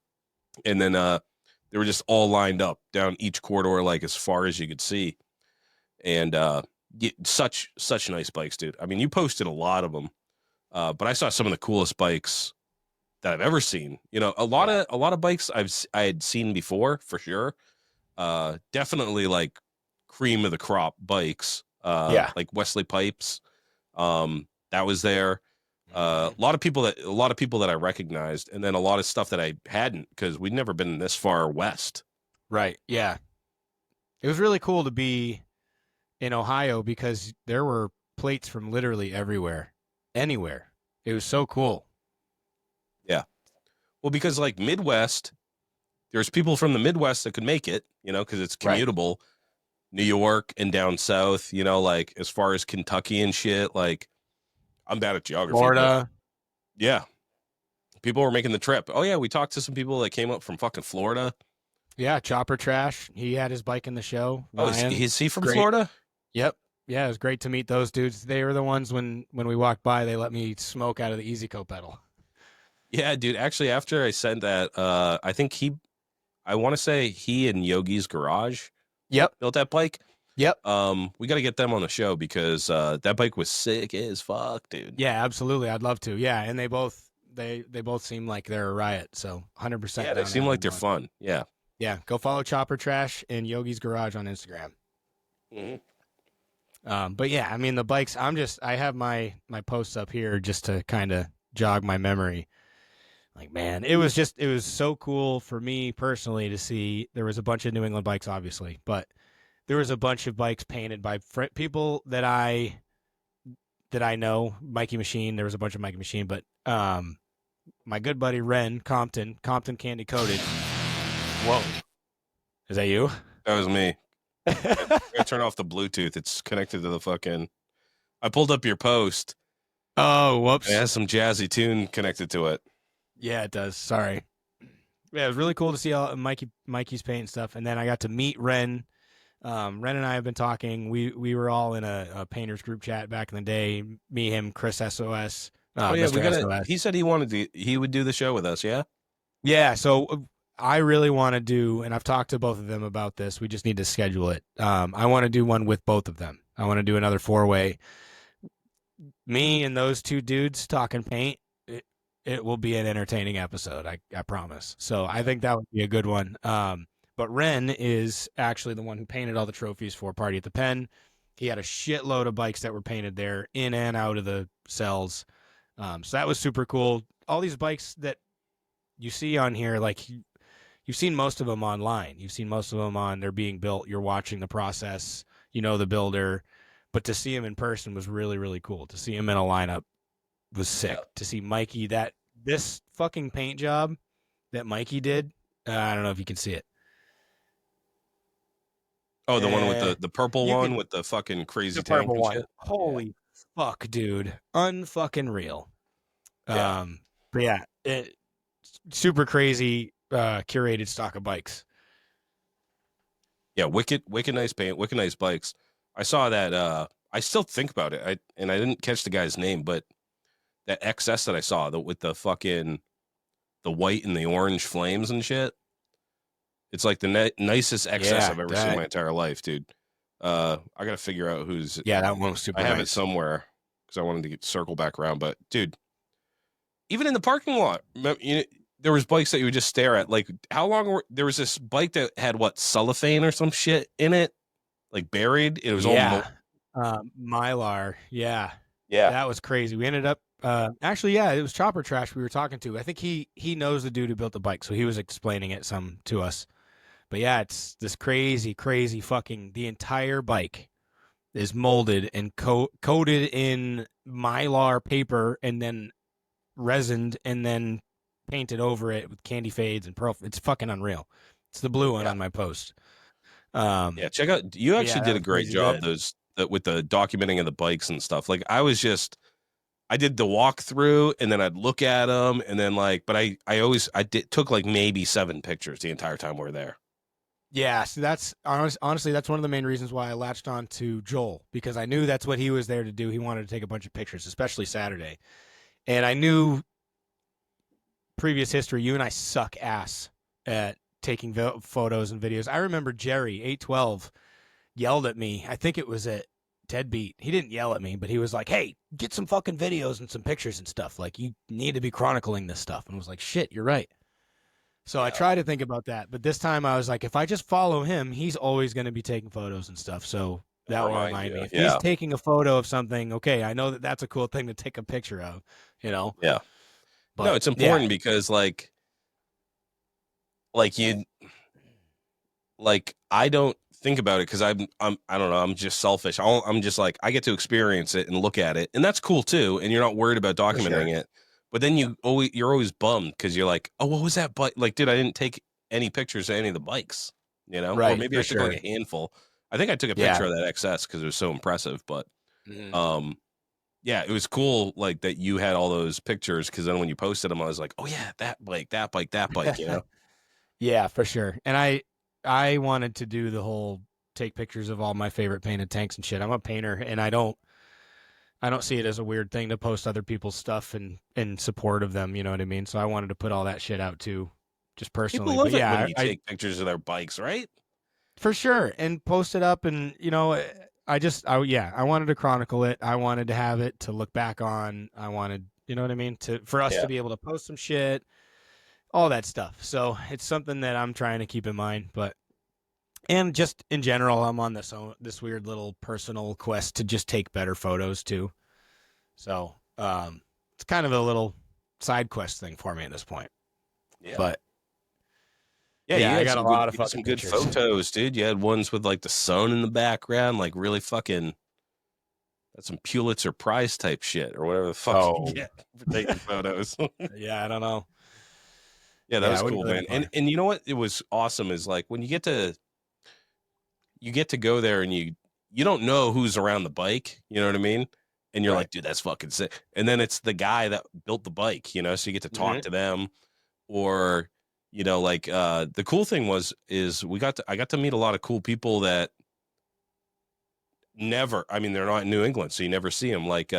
And then they were just all lined up down each corridor, like as far as you could see. And such nice bikes, dude. I mean, you posted a lot of them, but I saw some of the coolest bikes that I've ever seen. You know, a lot of bikes I had seen before for sure. Definitely like cream of the crop bikes. Like Wesley Pipes, that was there. A lot of people that I recognized, and then a lot of stuff that I hadn't, because we'd never been this far west. Right. Yeah. It was really cool to be in Ohio because there were plates from literally everywhere, anywhere. It was so cool. Yeah. Well, because like Midwest, there's people from the Midwest that could make it, you know, because it's commutable. Right. New York and down south, you know, like as far as Kentucky and shit, like I'm bad at geography. Florida. Yeah. People were making the trip. Oh, yeah. We talked to some people that came up from fucking Florida. Yeah. Chopper Trash. He had his bike in the show. Oh, is he from Florida? Yep. Yeah. It was great to meet those dudes. They were the ones when we walked by, they let me smoke out of the Easy Co pedal. Yeah, dude. Actually, after I said that, I think I want to say he and Yogi's Garage built that bike. Yep. We got to get them on the show because that bike was sick as fuck, dude. Yeah, absolutely. I'd love to. Yeah, and they both seem like they're a riot. So 100%. Yeah, they seem like they're fun. Yeah. Yeah. Go follow Chopper Trash and Yogi's Garage on Instagram. Mm-hmm. But yeah, I mean the bikes. I have my posts up here just to kind of jog my memory. Like, man, it was so cool for me personally to see. There was a bunch of New England bikes, obviously, but there was a bunch of bikes painted by people that I know. Mikey Machine. There was a bunch of Mikey Machine, but my good buddy Ren Compton Candy Coated. Whoa, is that you? That was me. I turn off the Bluetooth. It's connected to the fucking. I pulled up your post. Oh, whoops! It has some jazzy tune connected to it. Yeah, it does. Sorry. Yeah, it was really cool to see all Mikey's paint and stuff, and then I got to meet Ren. Ren and I have been talking. We were all in a painters group chat back in the day. Me, him, Chris SOS. Oh yeah, Mr. SOS. He said he would do the show with us. Yeah. Yeah. So I really want to do, and I've talked to both of them about this. We just need to schedule it. I want to do one with both of them. I want to do another 4-way. Me and those two dudes talking paint. It will be an entertaining episode. I promise. So I think that would be a good one. But Ren is actually the one who painted all the trophies for Party at the Pen. He had a shitload of bikes that were painted there in and out of the cells. So that was super cool. All these bikes that you see on here, like you've seen most of them online. You've seen most of them on they're being built. You're watching the process. You know the builder, but to see him in person was really really cool. To see him in a lineup was sick. Yeah. To see Mikey this fucking paint job that Mikey did. I don't know if you can see it. Oh, the one with the purple You one can with the fucking crazy the tank purple and one. shit. Holy fuck, dude, unfucking real. Yeah. But yeah, super crazy curated stock of bikes. Yeah, wicked nice paint, wicked nice bikes. I saw that. I still think about it. I didn't catch the guy's name, but that XS that I saw with the fucking the white and the orange flames and shit. It's like the nicest XS I've ever seen in my entire life, dude. I gotta figure out who's. Yeah, that one was super. I have nice. it somewhere because I wanted to circle back around. But dude, even in the parking lot, there was bikes that you would just stare at. Like, how long there was this bike that had what, cellophane or some shit in it, like buried. It was all Mylar. Yeah, yeah. that was crazy. We ended up actually, yeah, it was Chopper Trash we were talking to. I think he knows the dude who built the bike, so he was explaining it some to us. But yeah, it's this crazy fucking. The entire bike is molded and coated in Mylar paper and then resined and then painted over it with candy fades and pearl. It's fucking unreal. It's the blue one on my post. Yeah, check out. You actually did a great job with the documenting of the bikes and stuff. Like, I did the walkthrough and then I'd look at them and then but I took like maybe 7 pictures the entire time we were there. Yeah, so that's honestly that's one of the main reasons why I latched on to Joel, because I knew that's what he was there to do. He wanted to take a bunch of pictures, especially Saturday. And I knew previous history, you and I suck ass at taking photos and videos. I remember Jerry, 812, yelled at me. I think it was at Deadbeat. He didn't yell at me, but he was like, hey, get some fucking videos and some pictures and stuff. Like, you need to be chronicling this stuff. And I was like, shit, you're right. So I try to think about that. But this time I was like, if I just follow him, he's always going to be taking photos and stuff. So that will remind me. If he's taking a photo of something, okay, I know that that's a cool thing to take a picture of, you know? Yeah. But, no, it's important because I don't think about it because I don't know, I'm just selfish. I'm just like, I get to experience it and look at it, and that's cool too. And you're not worried about documenting it. But then you're always bummed because you're like, oh, what was that bike? Like, dude, I didn't take any pictures of any of the bikes, you know? Right, or maybe I took like a handful. I think I took a picture of that XS because it was so impressive. But yeah, it was cool like that you had all those pictures, because then when you posted them, I was like, oh yeah, that bike, you know? Yeah, for sure. And I wanted to do the whole take pictures of all my favorite painted tanks and shit. I'm a painter, and I don't see it as a weird thing to post other people's stuff in support of them. You know what I mean? So I wanted to put all that shit out too, just personally. People love it when you take pictures of their bikes, right? For sure, and post it up, and you know, I wanted to chronicle it. I wanted to have it to look back on. I wanted, you know what I mean, for us to be able to post some shit, all that stuff. So it's something that I'm trying to keep in mind, and just in general, I'm on this weird little personal quest to just take better photos too. So it's kind of a little side quest thing for me at this point. Yeah. But yeah, I got a lot of fucking some good pictures. photos, dude. You had ones with like the sun in the background, like really fucking. That's some Pulitzer Prize type shit or whatever the fuck you get for taking photos. Yeah, I don't know. Yeah, that was cool, man. And you know what? It was awesome is like when you get to go there and you don't know who's around the bike, you know what I mean? And you're like, dude, that's fucking sick. And then it's the guy that built the bike, you know, so you get to talk to them, or, you know, like the cool thing is I got to meet a lot of cool people that they're not in New England, so you never see them, like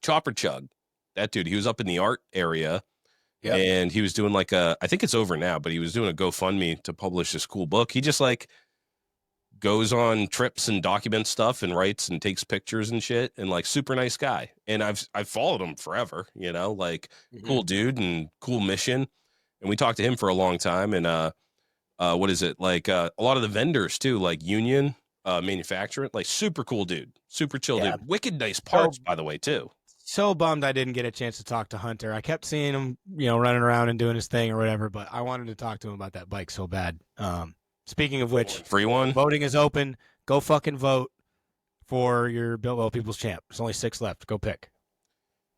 Chopper Chug. That dude, he was up in the art area. Yep. And he was doing like I think it's over now, but he was doing a GoFundMe to publish this cool book. He just like goes on trips and documents stuff and writes and takes pictures and shit, and like super nice guy. And I've followed him forever, you know, like cool dude and cool mission. And we talked to him for a long time. And what is it? Like a lot of the vendors too, like Union Manufacturing, like super cool dude, super chill dude, wicked nice parts, by the way, too. so bummed I didn't get a chance to talk to Hunter. I kept seeing him, running around and doing his thing or whatever, but I wanted to talk to him about that bike so bad. Speaking of which, Free one. voting is open. Go fucking vote for your Built Well People's Champ. There's only 6 left. Go pick.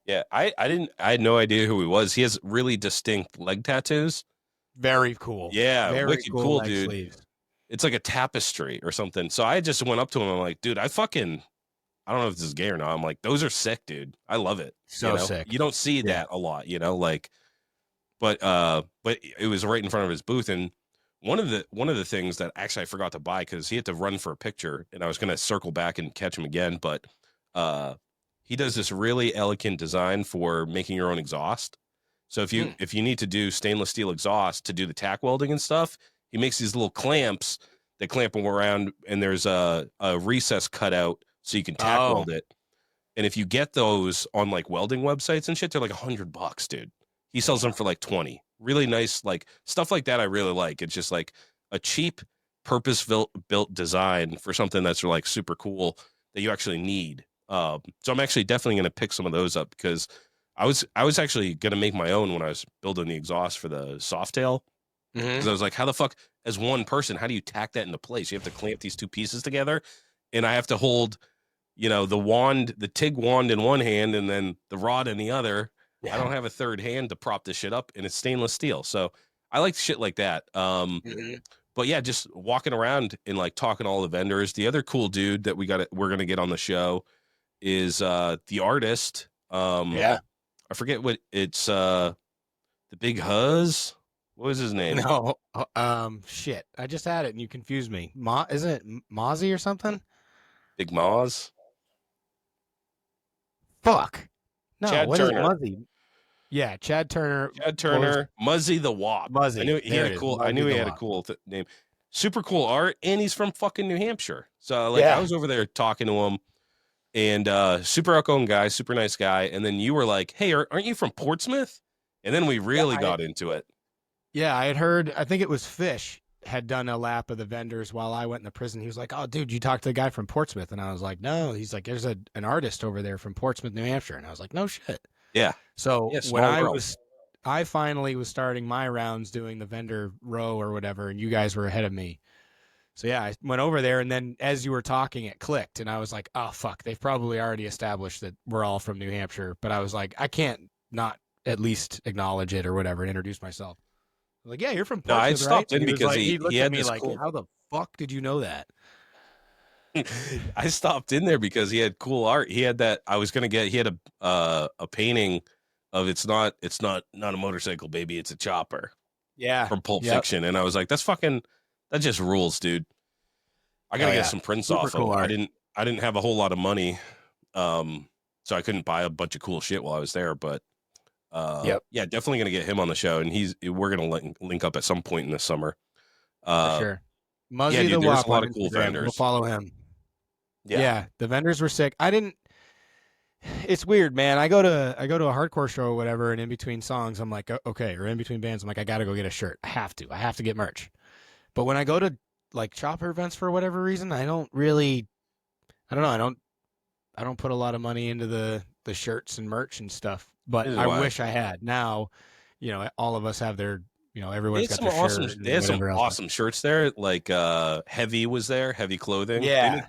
Yeah, I had no idea who he was. He has really distinct leg tattoos. Very cool. Yeah, Very wicked cool, dude. sleeves. It's like a tapestry or something. So I just went up to him. I'm like, dude, I don't know if this is gay or not. I'm like, those are sick, dude. I love it. So sick. You don't see that a lot, but it was right in front of his booth. And one of the things that actually I forgot to buy, because he had to run for a picture and I was going to circle back and catch him again. But he does this really elegant design for making your own exhaust. So if you need to do stainless steel exhaust to do the tack welding and stuff, he makes these little clamps that clamp them around, and there's a recess cut out so you can tack weld it. And if you get those on like welding websites and shit, they're like $100, dude. He sells them for like 20. Really nice, like stuff like that. I really like. It's just like a cheap, purpose-built design for something that's like super cool that you actually need. So I'm actually definitely going to pick some of those up, because I was actually going to make my own when I was building the exhaust for the Softail. Because I was like, how the fuck, as one person, how do you tack that into place? You have to clamp these two pieces together, and I have to hold, the TIG wand in one hand and then the rod in the other. Yeah. I don't have a third hand to prop this shit up, and it's stainless steel. So I like shit like that. But yeah, just walking around and like talking to all the vendors. The other cool dude that we're gonna get on the show is the artist. I forget what it's. The Big Huzz. What was his name? No, shit. I just had it and you confused me. Isn't it Mozzie or something? Big Moz. Fuck. No, Chad what Turner. is Muzzy? Yeah, Chad Turner. Muzzy the Wop. Muzzy. I knew he had a cool. I knew he had a cool name. Super cool art, and he's from fucking New Hampshire. So I was over there talking to him, and super outgoing guy, super nice guy. And then you were like, "Hey, aren't you from Portsmouth?" And then we really got into it. Yeah, I had heard, I think it was Fish had done a lap of the vendors while I went in the prison. He was like, "Oh, dude, you talked to the guy from Portsmouth?" And I was like, "No." He's like, "There's an artist over there from Portsmouth, New Hampshire." And I was like, "No shit." Yeah. So when I finally was starting my rounds doing the vendor row or whatever, and you guys were ahead of me. So yeah, I went over there, and then as you were talking, it clicked, and I was like, "Oh, fuck, they've probably already established that we're all from New Hampshire." But I was like, I can't not at least acknowledge it or whatever and introduce myself. Like, yeah, you're from Portsmouth, I stopped in because he looked had at me this like, cool... how the fuck did you know that? I stopped in there because he had cool art. He had that. He had a painting of it's not a motorcycle, baby, it's a chopper. Yeah, from Pulp Fiction, and I was like, that just rules, dude. I gotta get some prints super off. Cool of art. I didn't have a whole lot of money, so I couldn't buy a bunch of cool shit while I was there, but. Yeah, definitely gonna get him on the show, and we're gonna link up at some point in the summer. For sure. Muzzy the there's Wop a lot on of cool Instagram. vendors. We'll follow him. Yeah, the vendors were sick. It's weird, man. I go to a hardcore show or whatever, and in between songs, I'm like, okay, or in between bands, I'm like, I gotta go get a shirt. I have to get merch. But when I go to like chopper events for whatever reason, I don't put a lot of money into the shirts and merch and stuff. But I wish I had. Now, all of us have their, everyone's got their shirt. They had some awesome shirts there. Like Heavy was there, Heavy Clothing. Yeah.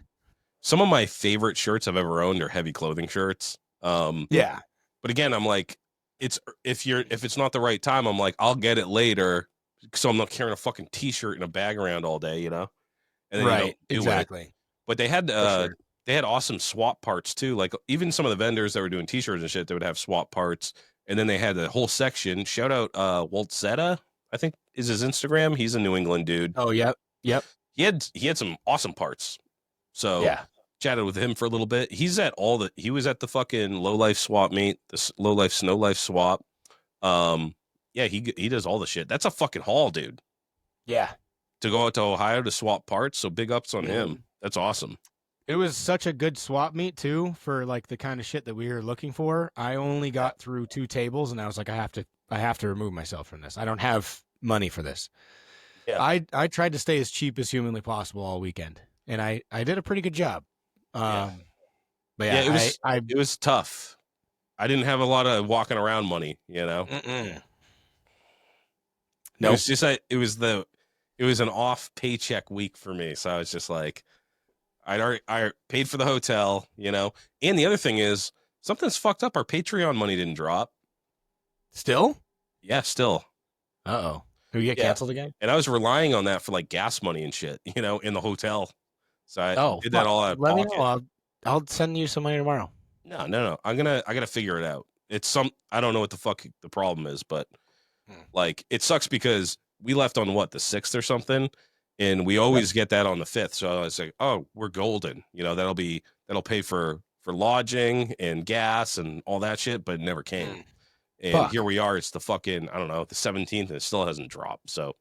Some of my favorite shirts I've ever owned are Heavy Clothing shirts. Yeah. But again, I'm like, if it's not the right time, I'm like, I'll get it later, so I'm not carrying a fucking t-shirt in a bag around all day, And then right. Exactly. But they had They had awesome swap parts too. Like even some of the vendors that were doing t-shirts and shit, they would have swap parts. And then they had a whole section. Shout out Waltzetta, I think is his Instagram. He's a New England dude. Oh, yep. He had some awesome parts. So chatted with him for a little bit. He was at the fucking Lowlife swap meet, the Lowlife Snow Life swap. He does all the shit. That's a fucking haul, dude. Yeah. To go out to Ohio to swap parts. So big ups on him. That's awesome. It was such a good swap meet too for like the kind of shit that we were looking for. I only got through 2 tables and I was like, I have to remove myself from this. I don't have money for this. Yeah. I tried to stay as cheap as humanly possible all weekend, and I did a pretty good job. But it was tough. I didn't have a lot of walking around money, you know. Mm-mm. It was just it was an off paycheck week for me, so I was just like, I paid for the hotel, you know. And the other thing is, something's fucked up. Our Patreon money didn't drop. Still? Yeah, still. Uh-oh. Who you get Yeah. canceled again? And I was relying on that for like gas money and shit, you know, in the hotel. So I Oh, did that all out of let me pocket. know. I'll send you some money tomorrow. No. I gotta figure it out. I don't know what the fuck the problem is, but like it sucks because we left on what, the 6th or something, and we always get that on the 5th. So I was like, oh, we're golden, you know, that'll pay for lodging and gas and all that shit, but it never came. And Fuck. here we are. It's the fucking, I don't know, the 17th, and it still hasn't dropped. So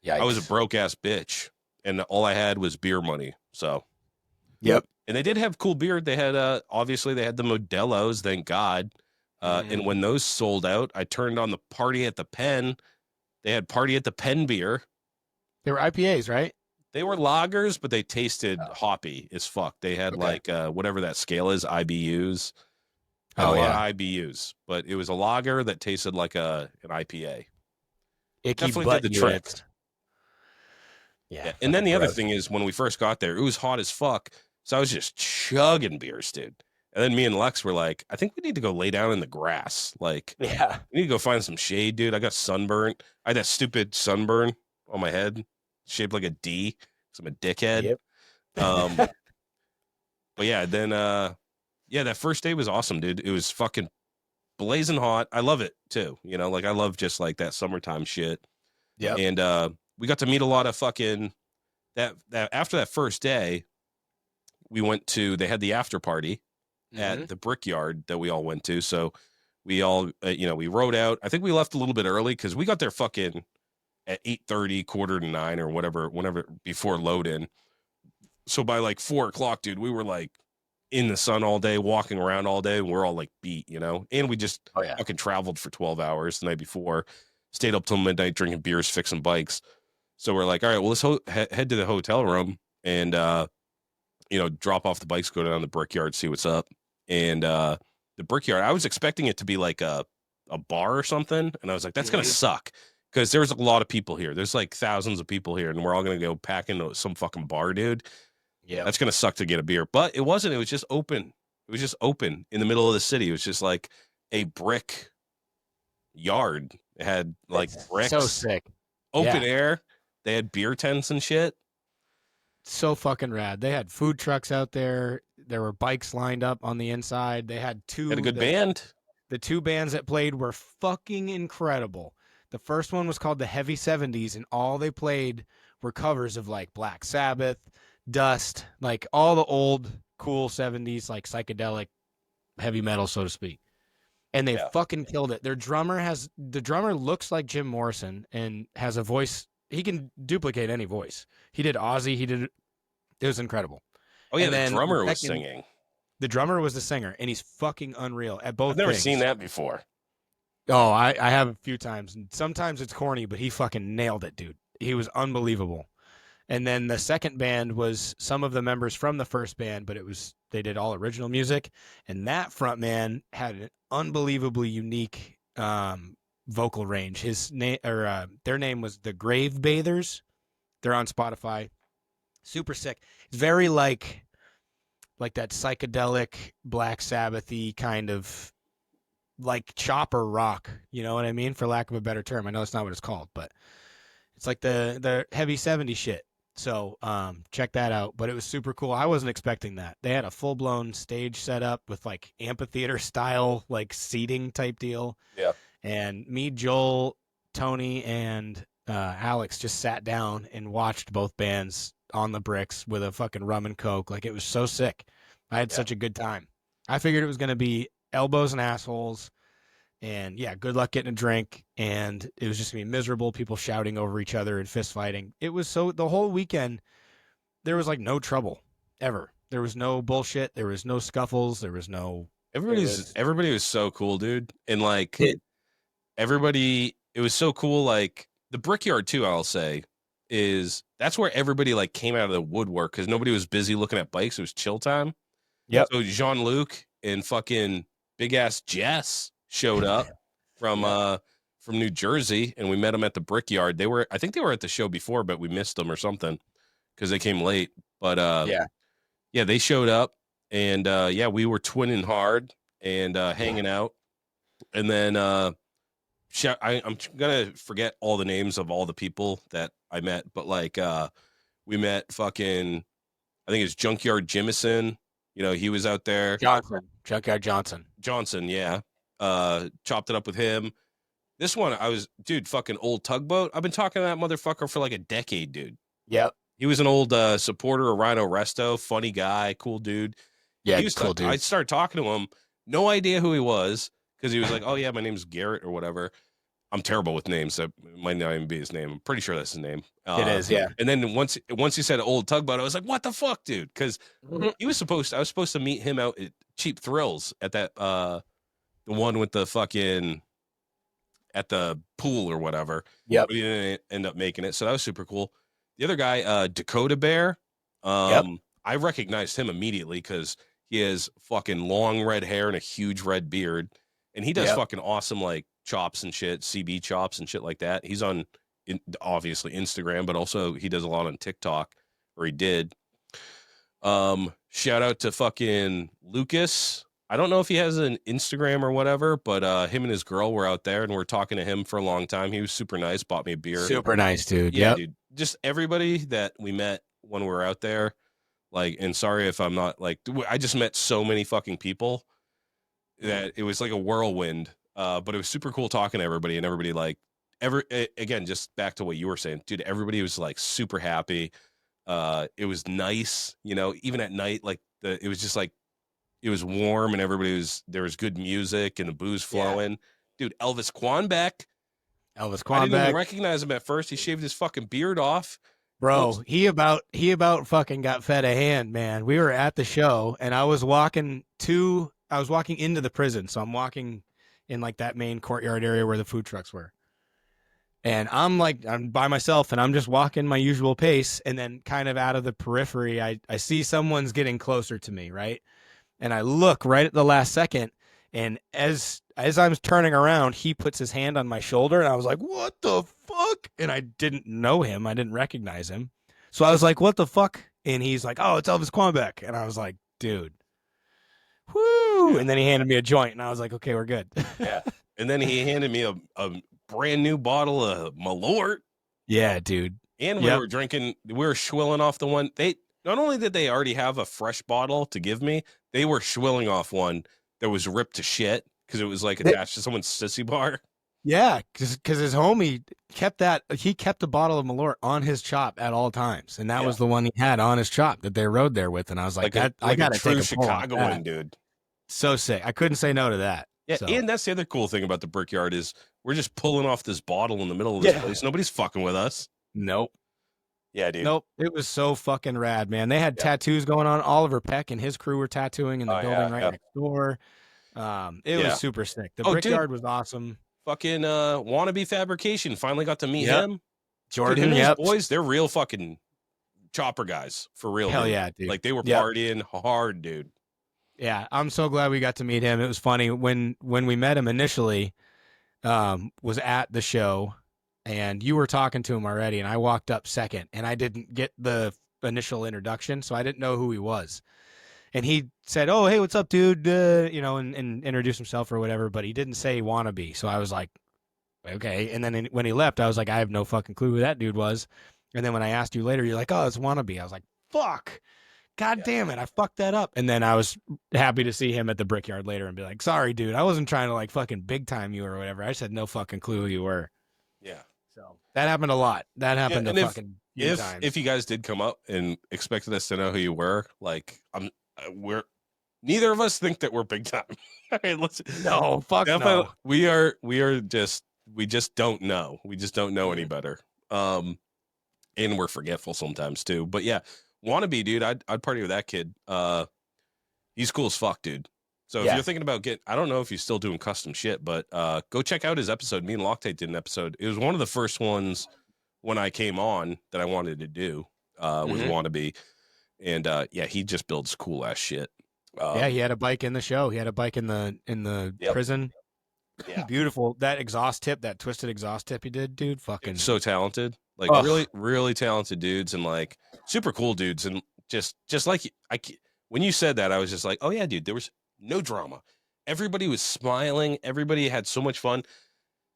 Yikes. I was a broke ass bitch, and all I had was beer money. So, yep. And they did have cool beer. They had, obviously, they had the Modelo's, thank God. And when those sold out, I turned on the Party at the Pen. They had Party at the Pen beer. They were IPAs, right? They were lagers, but they tasted hoppy as fuck. They had like whatever that scale is, IBUs. Had a lot of IBUs, but it was a lager that tasted like an IPA. Definitely did the trick. Yeah. And then the other thing is, when we first got there, it was hot as fuck. So I was just chugging beers, dude. And then me and Lex were like, I think we need to go lay down in the grass. Like, we need to go find some shade, dude. I got sunburnt. I had that stupid sunburn on my head, shaped like a D. So I'm a dickhead. Yep. But yeah, then, that first day was awesome, dude. It was fucking blazing hot. I love it too. You know, like I love just like that summertime shit. Yeah. And we got to meet a lot of fucking that after that first day, we went to, they had the after party at the Brickyard that we all went to. So we all, we rode out. I think we left a little bit early because we got there fucking at 8:30, 8:45, or whenever before load in. So by like 4:00, dude, we were like in the sun all day, walking around all day, and we're all like beat, you know. And we just fucking traveled for 12 hours the night before, stayed up till midnight drinking beers, fixing bikes. So we're like, all right, well, let's head to the hotel room and drop off the bikes, go down the Brickyard, see what's up. And the Brickyard, I was expecting it to be like a bar or something, and I was like, that's gonna suck because there's a lot of people here. There's like thousands of people here, and we're all gonna go pack into some fucking bar, dude. Yeah, that's gonna suck to get a beer. But it wasn't. It was just open. It was just open in the middle of the city. It was just like a brick yard. It had like bricks. So sick. Open air. They had beer tents and shit. So fucking rad. They had food trucks out there. There were bikes lined up on the inside. They had a good band. The two bands that played were fucking incredible. The first one was called the Heavy 70s, and all they played were covers of like Black Sabbath, Dust, like all the old cool 70s, like psychedelic heavy metal, so to speak. And they fucking killed it. The drummer looks like Jim Morrison and has a voice. He can duplicate any voice. He did Ozzy. It was incredible. Oh yeah, the drummer was singing. The drummer was the singer, and he's fucking unreal at both. I've never seen that before. Oh, I have a few times. Sometimes it's corny, but he fucking nailed it, dude. He was unbelievable. And then the second band was some of the members from the first band, but they did all original music. And that front man had an unbelievably unique vocal range. His name their name was the Grave Bathers. They're on Spotify. Super sick. It's very like that psychedelic Black Sabbath-y kind of like chopper rock, you know what I mean? For lack of a better term. I know that's not what it's called, but it's like the heavy 70s shit. So check that out. But it was super cool. I wasn't expecting that. They had a full-blown stage set up with like amphitheater style, like seating type deal. Yeah. And me, Joel, Tony, and Alex just sat down and watched both bands on the bricks with a fucking rum and coke. Like, it was so sick. I had such a good time. I figured it was going to be elbows and assholes and good luck getting a drink. And it was just going to be miserable, people shouting over each other and fist fighting. It was the whole weekend, there was like no trouble ever. There was no bullshit. There was no scuffles. There was no, everybody was so cool, dude. And like everybody, it was so cool. Like the Brickyard too, I'll say, that's where everybody like came out of the woodwork because nobody was busy looking at bikes. It was chill time. Yep. So Jean-Luc and fucking big ass Jess showed up from New Jersey, and we met them at the Brickyard. I think they were at the show before, but we missed them or something because they came late. But yeah, they showed up, and we were twinning hard and hanging out. And then I'm gonna forget all the names of all the people that I met, but like we met fucking, I think it's Junkyard Jimison. You know, he was out there. Junkyard Johnson. Yeah. Chopped it up with him. This one, dude, fucking Old Tugboat. I've been talking to that motherfucker for like a decade, dude. Yep. He was an old supporter of Rhino Resto, funny guy, cool dude. Yeah, cool dude. I started talking to him, no idea who he was, because he was like, oh yeah, my name's Garrett or whatever. I'm terrible with names. That might not even be his name. I'm pretty sure that's his name. It is, yeah. And then once he said Old Tugboat, I was like, what the fuck, dude? Because I was supposed to meet him out at Cheap Thrills at that the one with the fucking at the pool or whatever. Yep. But he didn't end up making it, so that was super cool. The other guy, Dakota Bear, I recognized him immediately because he has fucking long red hair and a huge red beard, and he does fucking awesome like chops and shit, CB chops and shit like that. He's on obviously Instagram, but also he does a lot on TikTok, or he did. Shout out to fucking Lucas. I don't know if he has an Instagram or whatever, but him and his girl were out there and we're talking to him for a long time. He was super nice, bought me a beer. Super nice, dude. Yeah, dude. Just everybody that we met when we were out there. Like, and sorry if I'm not like, I just met so many fucking people that it was like a whirlwind. But it was super cool talking to everybody, and everybody like again, just back to what you were saying, dude, everybody was like super happy. It was nice, you know, even at night, like it was just like, it was warm and there was good music and the booze flowing. Dude, Elvis Quanbeck. I didn't even recognize him at first. He shaved his fucking beard off. Bro, he about fucking got fed a hand, man. We were at the show and I was walking into the prison. So I'm walking in like that main courtyard area where the food trucks were. And I'm by myself and I'm just walking my usual pace. And then kind of out of the periphery, I see someone's getting closer to me, right? And I look right at the last second, and as I'm turning around, he puts his hand on my shoulder, and I was like, what the fuck? And I didn't know him. I didn't recognize him. So I was like, what the fuck? And he's like, oh, it's Elvis Quanbeck. And I was like, dude. Whoo! And then he handed me a joint, and I was like, okay, we're good. Yeah. And then he handed me a brand new bottle of Malort. Yeah, dude. And we were swilling off the one. Not only did they already have a fresh bottle to give me, they were swilling off one that was ripped to shit because it was like attached to someone's sissy bar. Yeah, because his homie kept the bottle of Malort on his chop at all times, and that was the one he had on his chop that they rode there with. And I was like I got to take a Chicagoan, dude. So sick. I couldn't say no to that. Yeah, so. And that's the other cool thing about the Brickyard is we're just pulling off this bottle in the middle of this place. Nobody's fucking with us. Nope. Yeah, dude. Nope. It was so fucking rad, man. They had tattoos going on. Oliver Peck and his crew were tattooing in the building right next door. It was super sick. The Brickyard was awesome. Fucking Wannabe Fabrication. Finally got to meet him. Jordan, dude, him and his boys, they're real fucking chopper guys. For real. Hell dude. Yeah, dude. Like they were partying hard, dude. Yeah, I'm so glad we got to meet him. It was funny when we met him initially, was at the show. And you were talking to him already, and I walked up second, and I didn't get the initial introduction, so I didn't know who he was. And he said, oh, hey, what's up, dude? And introduced himself or whatever, but he didn't say wannabe. So I was like, okay. And then when he left, I was like, I have no fucking clue who that dude was. And then when I asked you later, you're like, oh, it's wannabe. I was like, fuck. God damn it. I fucked that up. And then I was happy to see him at the Brickyard later and be like, sorry, dude. I wasn't trying to like fucking big time you or whatever. I just had no fucking clue who you were. Yeah. So that happened a lot. That happened a fucking few times. If you guys did come up and expected us to know who you were, like neither of us think that we're big time. No, fuck no. We just don't know. We just don't know any better. And we're forgetful sometimes too. But yeah, Wannabe, dude, I'd party with that kid. He's cool as fuck, dude. So if you're thinking about I don't know if he's still doing custom shit, but go check out his episode. Me and Loctite did an episode. It was one of the first ones when I came on that I wanted to do with Wannabe. And he just builds cool ass shit. Yeah, he had a bike in the show. He had a bike in the Yep. prison. Yeah. Beautiful. That exhaust tip, that twisted exhaust tip he did, dude. Fucking So talented, like Ugh. really, really talented dudes, and like super cool dudes, and just like when you said that, I was just like, oh yeah, dude, there was no drama. Everybody was smiling. Everybody had so much fun,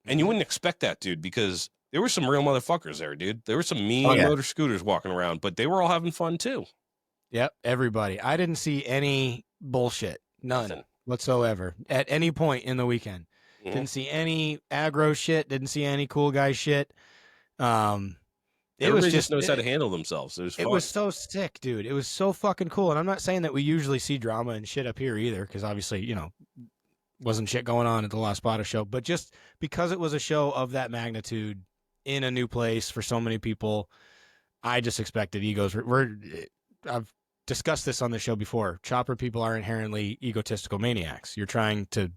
and you wouldn't expect that, dude, because there were some real motherfuckers there, dude. There were some mean motor scooters walking around, but they were all having fun too. Yep, everybody. I didn't see any bullshit, none Nothing. whatsoever at any point in the weekend. Mhm. Didn't see any aggro shit. Didn't see any cool guy shit. It Everybody was just knows how to it, handle themselves. It was fun. it was so sick, dude. It was so fucking cool. And I'm not saying that we usually see drama and shit up here either, because obviously, you know, wasn't shit going on at the Las Patas show. But just because it was a show of that magnitude in a new place for so many people, I just expected egos. I've discussed this on the show before. Chopper people are inherently egotistical maniacs. You're trying to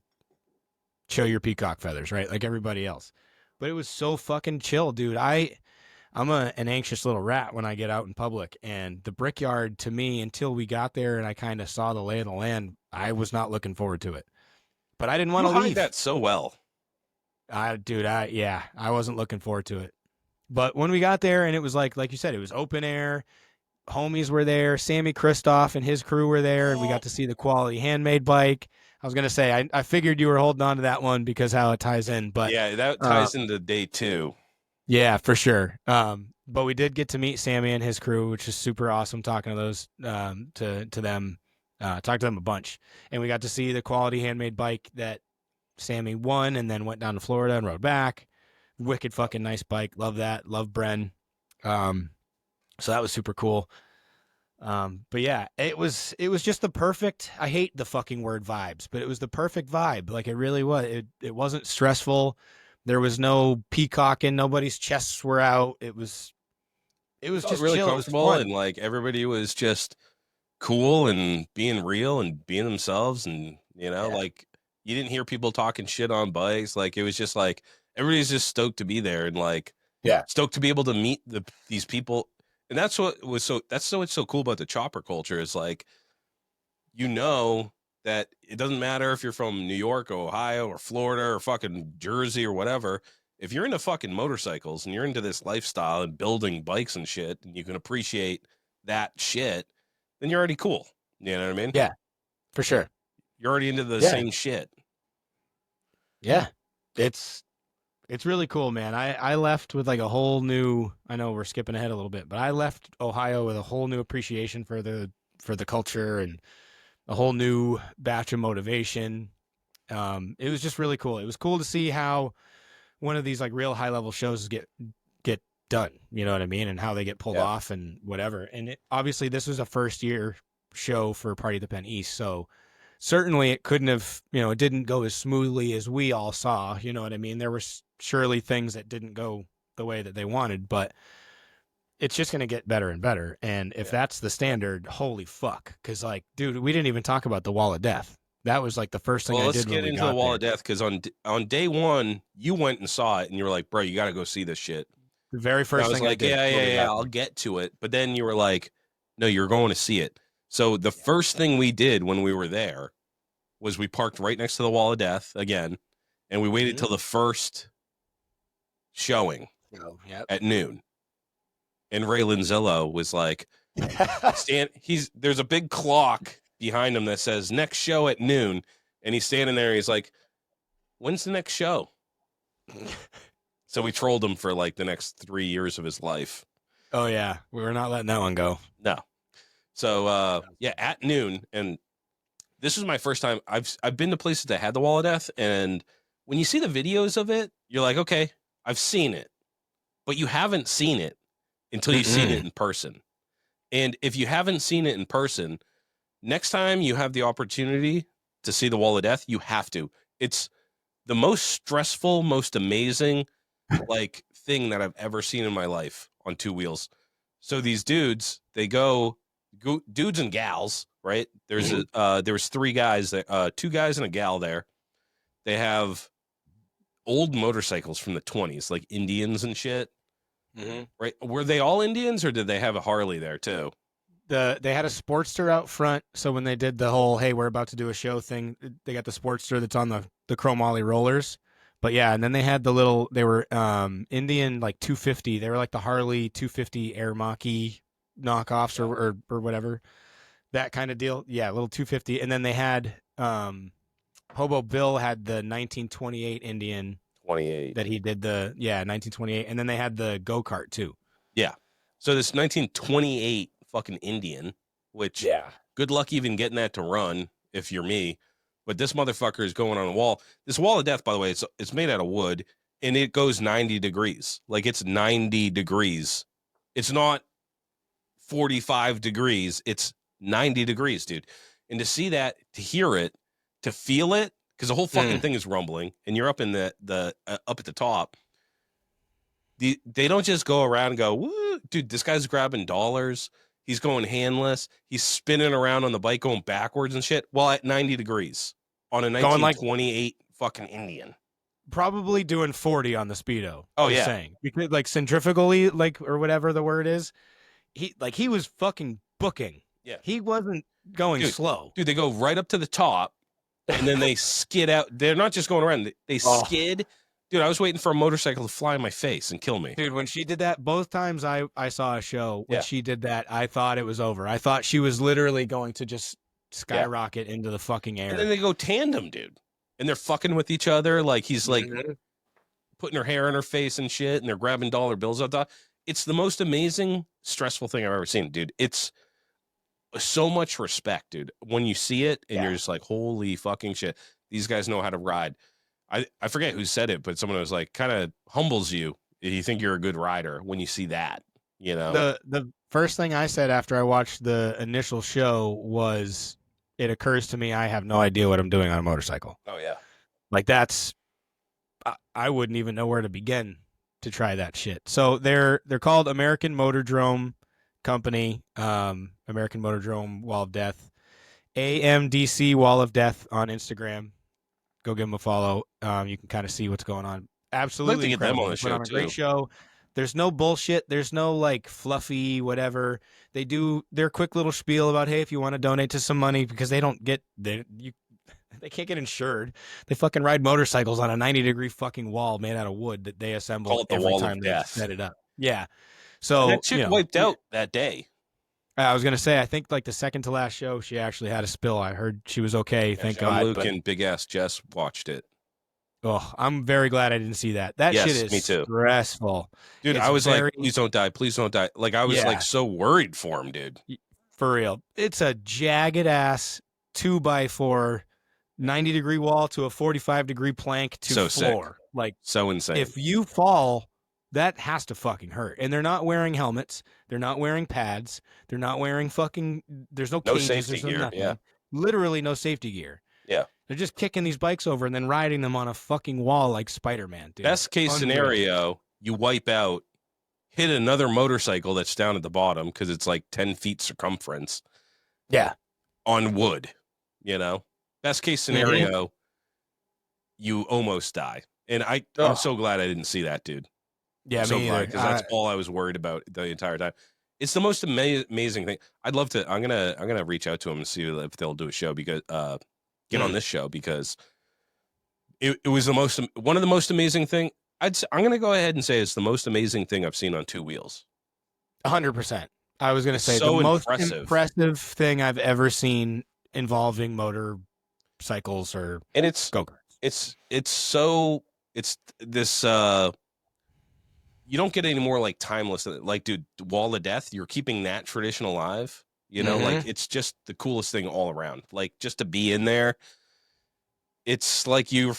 show your peacock feathers, right? Like everybody else. But it was so fucking chill, dude. I'm an anxious little rat when I get out in public, and the Brickyard, to me, until we got there and I kind of saw the lay of the land, I was not looking forward to it. But I didn't want to hide leave. that so well. I wasn't looking forward to it. But when we got there, and it was like you said, it was open air. Homies were there. Sammy Kristoff and his crew were there, and we got to see the quality handmade bike. I was gonna say, I figured you were holding on to that one because how it ties in, but Yeah, that ties into day 2. yeah, for sure. But we did get to meet Sammy and his crew, which is super awesome. Talking to those, to them, talked to them a bunch, and we got to see the quality handmade bike that Sammy won, and then went down to Florida and rode back. Wicked fucking nice bike. Love that. Love Bren. So that was super cool. But yeah, it was just the perfect, I hate the fucking word vibes, but it was the perfect vibe. Like it really was. It wasn't stressful. There was no peacocking. Nobody's chests were out. It was just really chill. comfortable, and like everybody was just cool and being real and being themselves, and you know, like you didn't hear people talking shit on bikes. Like it was just like everybody's just stoked to be there, and like stoked to be able to meet these people. And that's what's so cool about the chopper culture is like, you know, that it doesn't matter if you're from New York or Ohio or Florida or fucking Jersey or whatever. If you're into fucking motorcycles and you're into this lifestyle and building bikes and shit, and you can appreciate that shit, then you're already cool. You know what I mean? Yeah, for sure. You're already into the same shit. Yeah, it's really cool, man. I left with like a whole new, I know we're skipping ahead a little bit, but I left Ohio with a whole new appreciation for the culture and a whole new batch of motivation. It was just really cool. It was cool to see how one of these like real high level shows get done, you know what I mean? And how they get pulled off and whatever. And obviously this was a first year show for Party at the Penn East. So certainly it couldn't have, you know, it didn't go as smoothly as we all saw, you know what I mean? There were surely things that didn't go the way that they wanted, but it's just going to get better and better. And if that's the standard, holy fuck. Cause like, dude, we didn't even talk about the Wall of Death. That was like the first thing I did. Let's get into the Wall of Death. Cause on day 1, you went and saw it and you were like, bro, you got to go see this shit. The very first thing I was like, yeah, I'll get to it. But then you were like, no, you're going to see it. So the first thing we did when we were there was we parked right next to the Wall of Death again, and we waited till the first showing at noon. And Ray Lanzillo was like, there's a big clock behind him that says next show at noon, and he's standing there. He's like, when's the next show? So we trolled him for like the next 3 years of his life. Oh yeah, we were not letting that one go. No. So at noon, and this was my first time. I've been to places that had the Wall of Death, and when you see the videos of it, you're like, okay, I've seen it, but you haven't seen it until you've seen it in person. And if you haven't seen it in person, next time you have the opportunity to see the Wall of Death, you have to. It's the most stressful, most amazing like thing that I've ever seen in my life on 2 wheels. So these dudes, they go dudes and gals, right? There was 3 guys, 2 guys and a gal there. They have old motorcycles from the 20s, like Indians and shit. Right? Were they all Indians, or did they have a Harley there too? They had a Sportster out front, so when they did the whole "Hey, we're about to do a show" thing, they got the Sportster that's on the chromoly rollers. But yeah, and then they had they were Indian like 250. They were like the Harley 250 Air Mach-E knockoffs or whatever, that kind of deal. Yeah, little 250. And then they had Hobo Bill had the 1928 Indian 28 that he did 1928, and then they had the go-kart too. Yeah. So this 1928 fucking Indian, which good luck even getting that to run if you're me. But this motherfucker is going on a wall. This wall of death, by the way, it's made out of wood, and it goes 90 degrees. Like, it's 90 degrees. It's not 45 degrees. It's 90 degrees, dude. And to see that, to hear it, to feel it, because the whole fucking thing is rumbling, and you're up in the up at the top. They don't just go around and go, woo, dude, this guy's grabbing dollars. He's going handless. He's spinning around on the bike going backwards and shit while at 90 degrees on a 1928 fucking Indian. Probably doing 40 on the Speedo. Oh, yeah. Saying. Because, like, centrifugally, like, or whatever the word is, he was fucking booking. Yeah. He wasn't going slow. Dude, they go right up to the top, and then they skid out. They're not just going around. They skid. Dude, I was waiting for a motorcycle to fly in my face and kill me. Dude, when she did that, both times I saw a show, when she did that, I thought it was over. I thought she was literally going to just skyrocket into the fucking air. And then they go tandem, dude. And they're fucking with each other. Like, he's like putting her hair in her face and shit, and they're grabbing dollar bills out there. It's the most amazing, stressful thing I've ever seen, dude. It's so much respect, dude. When you see it, and you're just like, holy fucking shit. These guys know how to ride. I forget who said it, but someone was like, kind of humbles you if you think you're a good rider when you see that, you know? The first thing I said after I watched the initial show was, it occurs to me I have no idea what I'm doing on a motorcycle. Oh, yeah. Like, I wouldn't even know where to begin to try that shit. So they're called American Motordrome Company, American Motordrome Wall of Death, AMDC Wall of Death on Instagram. Go give them a follow. You can kind of see what's going on. Absolutely, I'd like to get them on the show, on a great show. There's no bullshit. There's no like fluffy whatever. They do their quick little spiel about, hey, if you want to donate to some money, because they don't get they can't get insured. They fucking ride motorcycles on a 90-degree fucking wall made out of wood that they assemble every time they set it up. Yeah. So and that chick wiped out that day. I was gonna say, I think like the second to last show, she actually had a spill. I heard she was okay, thank God. Luke and Big Ass Jess watched it. Oh, I'm very glad I didn't see that. That shit is me too. Stressful. Dude, I was like, please don't die. Please don't die. Like, I was like so worried for him, dude. For real. It's a jagged ass 2x4, 90-degree wall to a 45-degree plank to floor. Sick. Like, so insane. If you fall, that has to fucking hurt. And they're not wearing helmets. They're not wearing pads. They're not wearing fucking, there's no cages. Safety gear. Nothing. Yeah. Literally no safety gear. Yeah. They're just kicking these bikes over and then riding them on a fucking wall like Spider-Man, dude. Best case scenario, you wipe out, hit another motorcycle that's down at the bottom because it's like 10 feet circumference. Yeah. On wood, you know? Best case scenario, you almost die. And I'm so glad I didn't see that, dude. Yeah, I'm so glad, because that's all I was worried about the entire time. It's the most amazing thing. I'd love to. I'm gonna reach out to them and see if they'll do a show, because get on this show, because it was one of the most amazing thing. I'm gonna go ahead and say it's the most amazing thing I've seen on two wheels. 100%. I was gonna say so the most impressive thing I've ever seen involving motorcycles or go-karts. It's this. You don't get any more like timeless, like, dude, Wall of Death. You're keeping that tradition alive. You know, like, it's just the coolest thing all around. Like, just to be in there, it's like you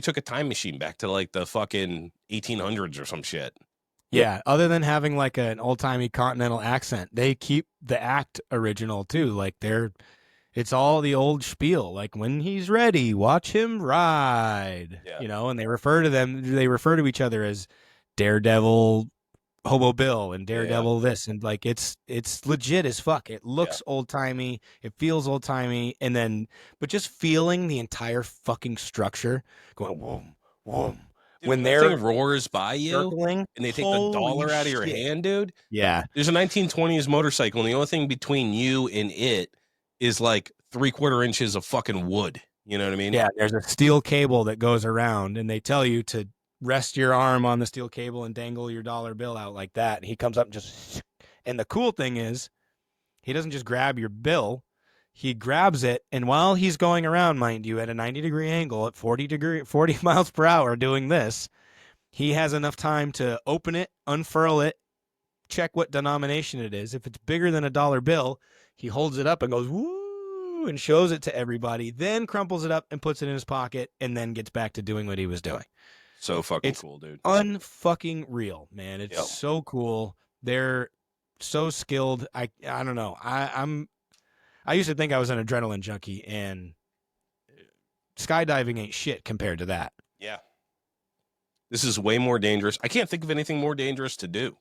took a time machine back to like the fucking 1800s or some shit. Yeah. Other than having like an old timey continental accent, they keep the act original too. Like, it's all the old spiel. Like, when he's ready, watch him ride. Yeah. You know, and they refer to each other as Daredevil, Hobo Bill, and Daredevil this, and like it's legit as fuck. It looks old timey, it feels old timey, but just feeling the entire fucking structure going whoom, whoom, Dude, when that they're thing roars by you circling, and they take the dollar out of your hand, dude. Yeah. There's a 1920s motorcycle, and the only thing between you and it is like 3/4 inches of fucking wood. You know what I mean? Yeah, there's a steel cable that goes around, and they tell you to rest your arm on the steel cable and dangle your dollar bill out like that. And he comes up and just, and the cool thing is, he doesn't just grab your bill, he grabs it, and while he's going around, mind you, at a 90-degree angle at 40 miles per hour doing this, he has enough time to open it, unfurl it, check what denomination it is. If it's bigger than a dollar bill, he holds it up and goes, woo, and shows it to everybody, then crumples it up and puts it in his pocket, and then gets back to doing what he was doing. So fucking It's cool, dude. Unfucking real, man. It's Yep. so cool. They're so skilled. I don't know. I used to think I was an adrenaline junkie, and skydiving ain't shit compared to that. Yeah. This is way more dangerous. I can't think of anything more dangerous to do.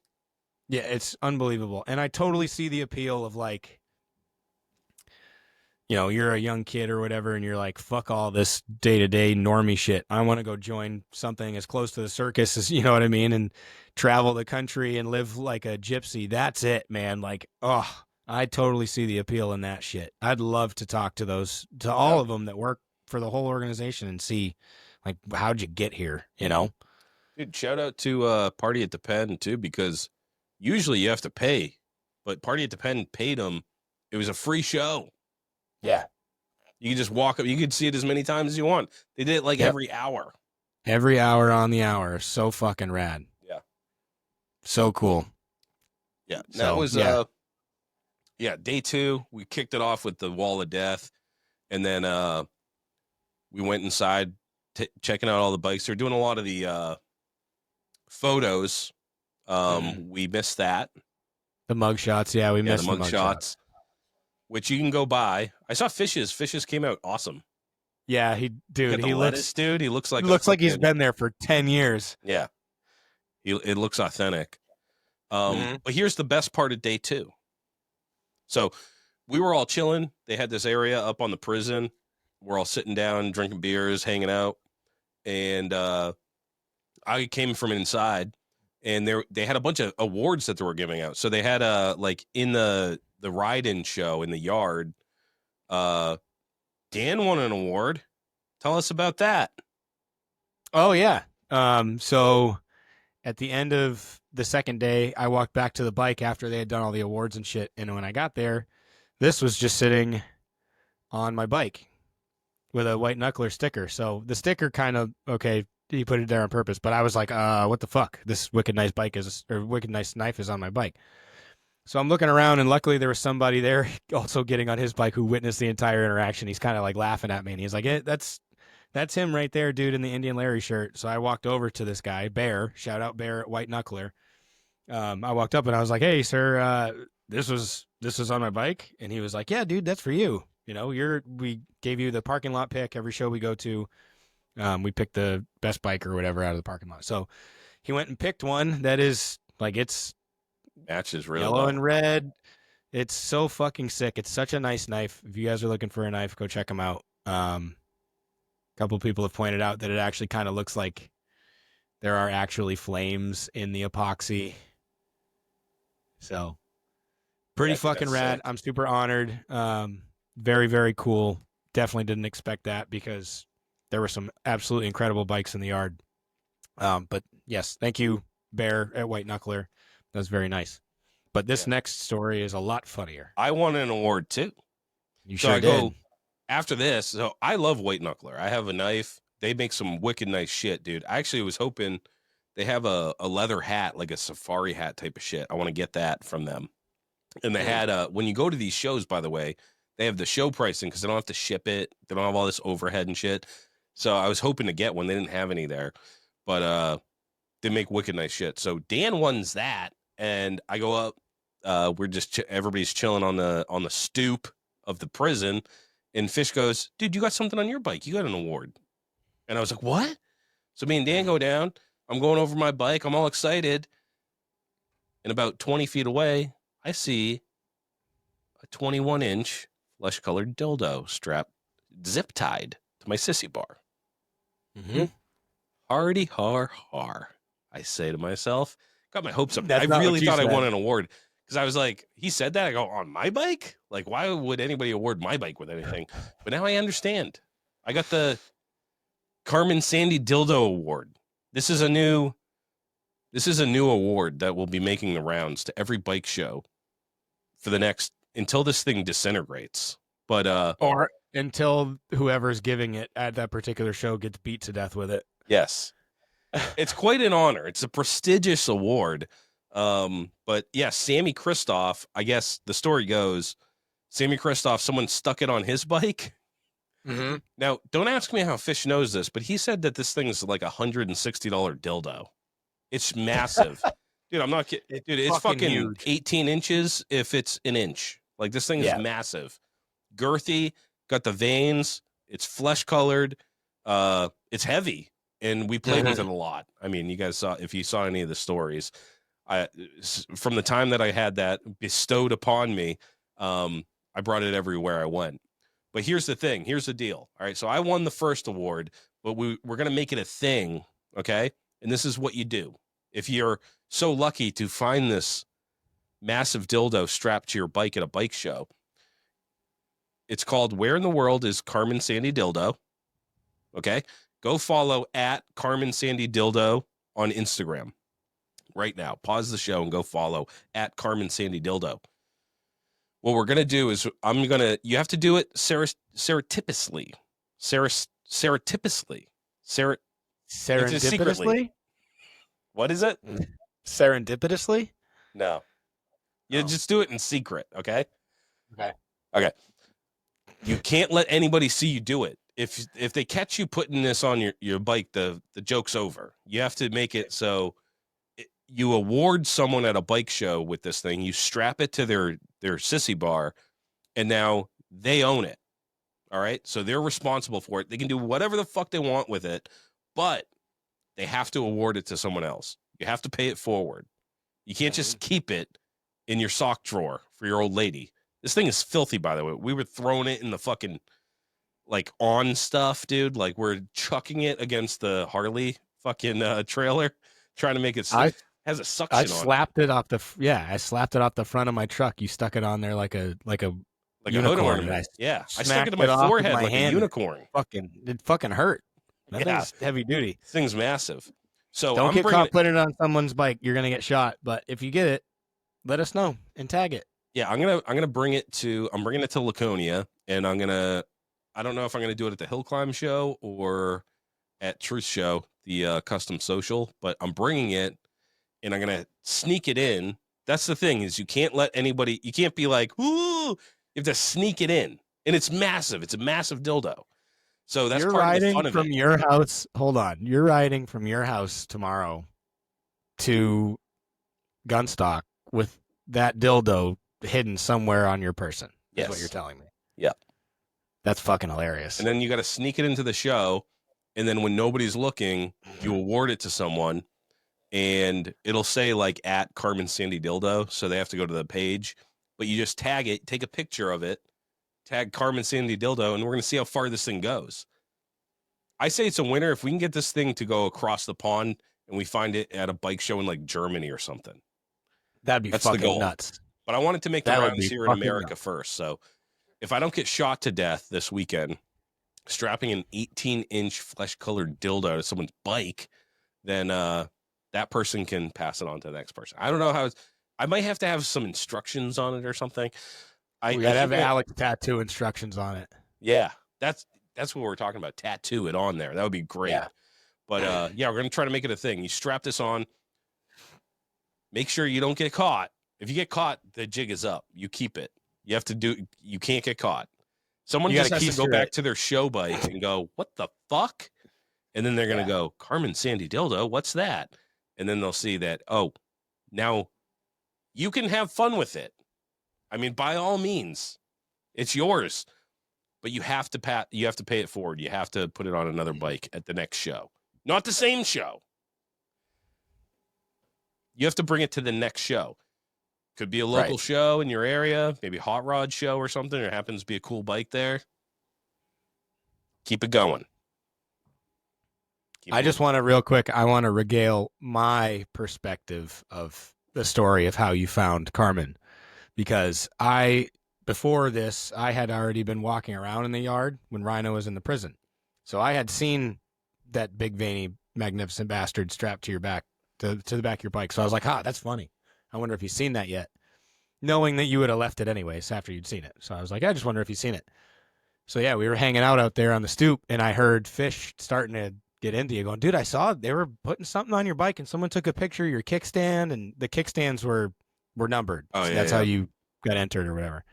Yeah, it's unbelievable. And I totally see the appeal of, like, you know, you're a young kid or whatever, and you're like, fuck all this day-to-day normie shit. I want to go join something as close to the circus as, you know what I mean, and travel the country and live like a gypsy. That's it, man. Like, oh, I totally see the appeal in that shit. I'd love to talk to all of them that work for the whole organization and see, like, how'd you get here, you know? Dude, shout out to Party at the Pen, too, because usually you have to pay, but Party at the Pen paid them. It was a free show. Yeah. You can just walk up. You can see it as many times as you want. They did it like every hour. Every hour on the hour. So fucking rad. Yeah. So cool. Yeah. So, That was, yeah. day 2. We kicked it off with the Wall of Death. And then we went inside checking out all the bikes. They're doing a lot of the photos. We missed that. The mug shots. Yeah, we missed the mug shots. Which you can go buy. I saw Fishes. Fishes came out awesome. Yeah, he looks, dude. He looks like he's been there for 10 years. Yeah, it looks authentic. But here's the best part of day 2. So we were all chilling. They had this area up on the prison. We're all sitting down, drinking beers, hanging out, and I came from inside, and they had a bunch of awards that they were giving out. So they had like in the ride-in show in the yard, Dan won an award. Tell us about that. Oh yeah. So at the end of the second day, I walked back to the bike after they had done all the awards and shit. And when I got there, this was just sitting on my bike with a white knuckler sticker. So the sticker kind of, okay, he put it there on purpose, but I was like, what the fuck? This wicked nice wicked nice knife is on my bike. So I'm looking around, and luckily there was somebody there also getting on his bike who witnessed the entire interaction. He's kind of like laughing at me, and he's like, that's him right there, dude, in the Indian Larry shirt. So I walked over to this guy, Bear, shout out Bear at White Knuckler. I walked up and I was like, hey, sir, this was on my bike. And he was like, yeah, dude, that's for you. You know, we gave you the parking lot pick every show we go to. We picked the best bike or whatever out of the parking lot. So he went and picked one that is like, it's matches really yellow well. and red. It's so fucking sick. It's such a nice knife. If you guys are looking for a knife, go check them out. A couple of people have pointed out that it actually kind of looks like there are actually flames in the epoxy. So pretty fucking rad. Sick. I'm super honored. Very, very cool. Definitely didn't expect that because there were some absolutely incredible bikes in the yard. But yes, thank you, Bear at White Knuckler. That was very nice. But this next story is a lot funnier. I won an award too. You sure did. After this, so I love White Knuckler. I have a knife. They make some wicked nice shit, dude. I actually was hoping they have a leather hat, like a safari hat type of shit. I want to get that from them. And they had when you go to these shows, by the way, they have the show pricing because they don't have to ship it. They don't have all this overhead and shit. So I was hoping to get one. They didn't have any there, but they make wicked nice shit. So Dan wins that, and I go up. We're just everybody's chilling on the stoop of the prison, and Fish goes, "Dude, you got something on your bike? You got an award." And I was like, "What?" So me and Dan go down. I'm going over my bike. I'm all excited, and about 20 feet away, I see a 21-inch flesh-colored dildo strapped, zip-tied to my sissy bar. Mm-hmm. Hardy har har. I say to myself, got my hopes up. That's I not really what you thought I said. won an award because I was like, he said that. I go, on my bike? Like, why would anybody award my bike with anything? But now I understand. I got the Carmen Sandy Dildo Award. This is a new award that will be making the rounds to every bike show for the next until this thing disintegrates. But Or until whoever's giving it at that particular show gets beat to death with it. yes. It's quite an honor. It's a prestigious award. But yeah, Sammy Kristoff, I guess the story goes, Sammy Kristoff, someone stuck it on his bike. Mm-hmm. Now, don't ask me how Fish knows this, but he said that this thing's like $160 dildo. It's massive. Dude, I'm not kidding. Dude, it's fucking huge. 18 inches if it's an inch. Like, this thing is massive. Girthy, got the veins. It's flesh colored. It's heavy. And we played with it a lot. I mean, you guys saw, if you saw any of the stories, from the time that I had that bestowed upon me, I brought it everywhere I went. But here's the thing. Here's the deal. All right. So I won the first award, but we're going to make it a thing. Okay. And this is what you do. If you're so lucky to find this massive dildo strapped to your bike at a bike show, it's called Where in the World is Carmen Sandy Dildo? Okay. Go follow at Carmen Sandy Dildo on Instagram right now. Pause the show and go follow at Carmen Sandy Dildo. What we're going to do is you have to do it surreptitiously. Surreptitiously. Serendipitously? What is it? Serendipitously? No. You just do it in secret, okay? Okay. You can't let anybody see you do it. If they catch you putting this on your bike, the joke's over. You have to make it so you award someone at a bike show with this thing. You strap it to their sissy bar, and now they own it. All right? So they're responsible for it. They can do whatever the fuck they want with it, but they have to award it to someone else. You have to pay it forward. You can't just keep it in your sock drawer for your old lady. This thing is filthy, by the way. We were throwing it in the fucking, like, on stuff, dude. Like, we're chucking it against the Harley fucking trailer, trying to make it has a suction on it. I slapped it off the front of my truck. You stuck it on there like a unicorn ornament. I stuck it to my forehead like a unicorn. It fucking hurt. That thing's heavy duty. This thing's massive. So don't get caught putting it on someone's bike. You're gonna get shot. But if you get it, let us know and tag it. Yeah, I'm gonna bring it to Laconia, and I don't know if I'm gonna do it at the Hill Climb show or at Truth Show, the custom social, but I'm bringing it, and I'm gonna sneak it in. That's the thing, is you can't let anybody. You can't be like, ooh. You have to sneak it in, and it's massive. It's a massive dildo. So that's part of the fun of it. Your house. Hold on, you're riding from your house tomorrow to Gunstock with that dildo hidden somewhere on your person. Is what you're telling me. Yeah, that's fucking hilarious. And then you got to sneak it into the show, and then when nobody's looking, you award it to someone, and it'll say like at Carmen Sandy Dildo, so they have to go to the page, but you just tag it, take a picture of it, tag Carmen Sandy Dildo, and we're going to see how far this thing goes. I say it's a winner if we can get this thing to go across the pond and we find it at a bike show in like Germany or something. That'd be fucking nuts. But I wanted to make the rounds here in America first. So if I don't get shot to death this weekend, strapping an 18-inch flesh-colored dildo to someone's bike, then that person can pass it on to the next person. I don't know how I might have to have some instructions on it or something. We gotta have Alex tattoo instructions on it. Yeah, that's what we're talking about. Tattoo it on there. That would be great. Yeah. But we're gonna try to make it a thing. You strap this on. Make sure you don't get caught. If you get caught, the jig is up. You keep it. You can't get caught. Someone just has to go back to their show bike and go, what the fuck? And then they're gonna go, Carmen Sandy Dildo, what's that? And then they'll see that, oh, now you can have fun with it. I mean, by all means, it's yours, but you have to pay it forward. You have to put it on another bike at the next show, not the same show. You have to bring it to the next show. Could be a local show in your area, maybe a hot rod show or something. There happens to be a cool bike there. Keep it going. I just want to real quick. I want to regale my perspective of the story of how you found Carmen, because before this, I had already been walking around in the yard when Rhino was in the prison. So I had seen that big, veiny, magnificent bastard strapped to your back, to the back of your bike. So I was like, that's funny. I wonder if he's seen that yet, knowing that you would have left it anyways after you'd seen it. So I was like, I just wonder if he's seen it. So yeah, we were hanging out there on the stoop, and I heard Fish starting to get into you, going, dude, I saw they were putting something on your bike, and someone took a picture of your kickstand, and the kickstands were numbered. Oh, so yeah, that's how you got entered or whatever.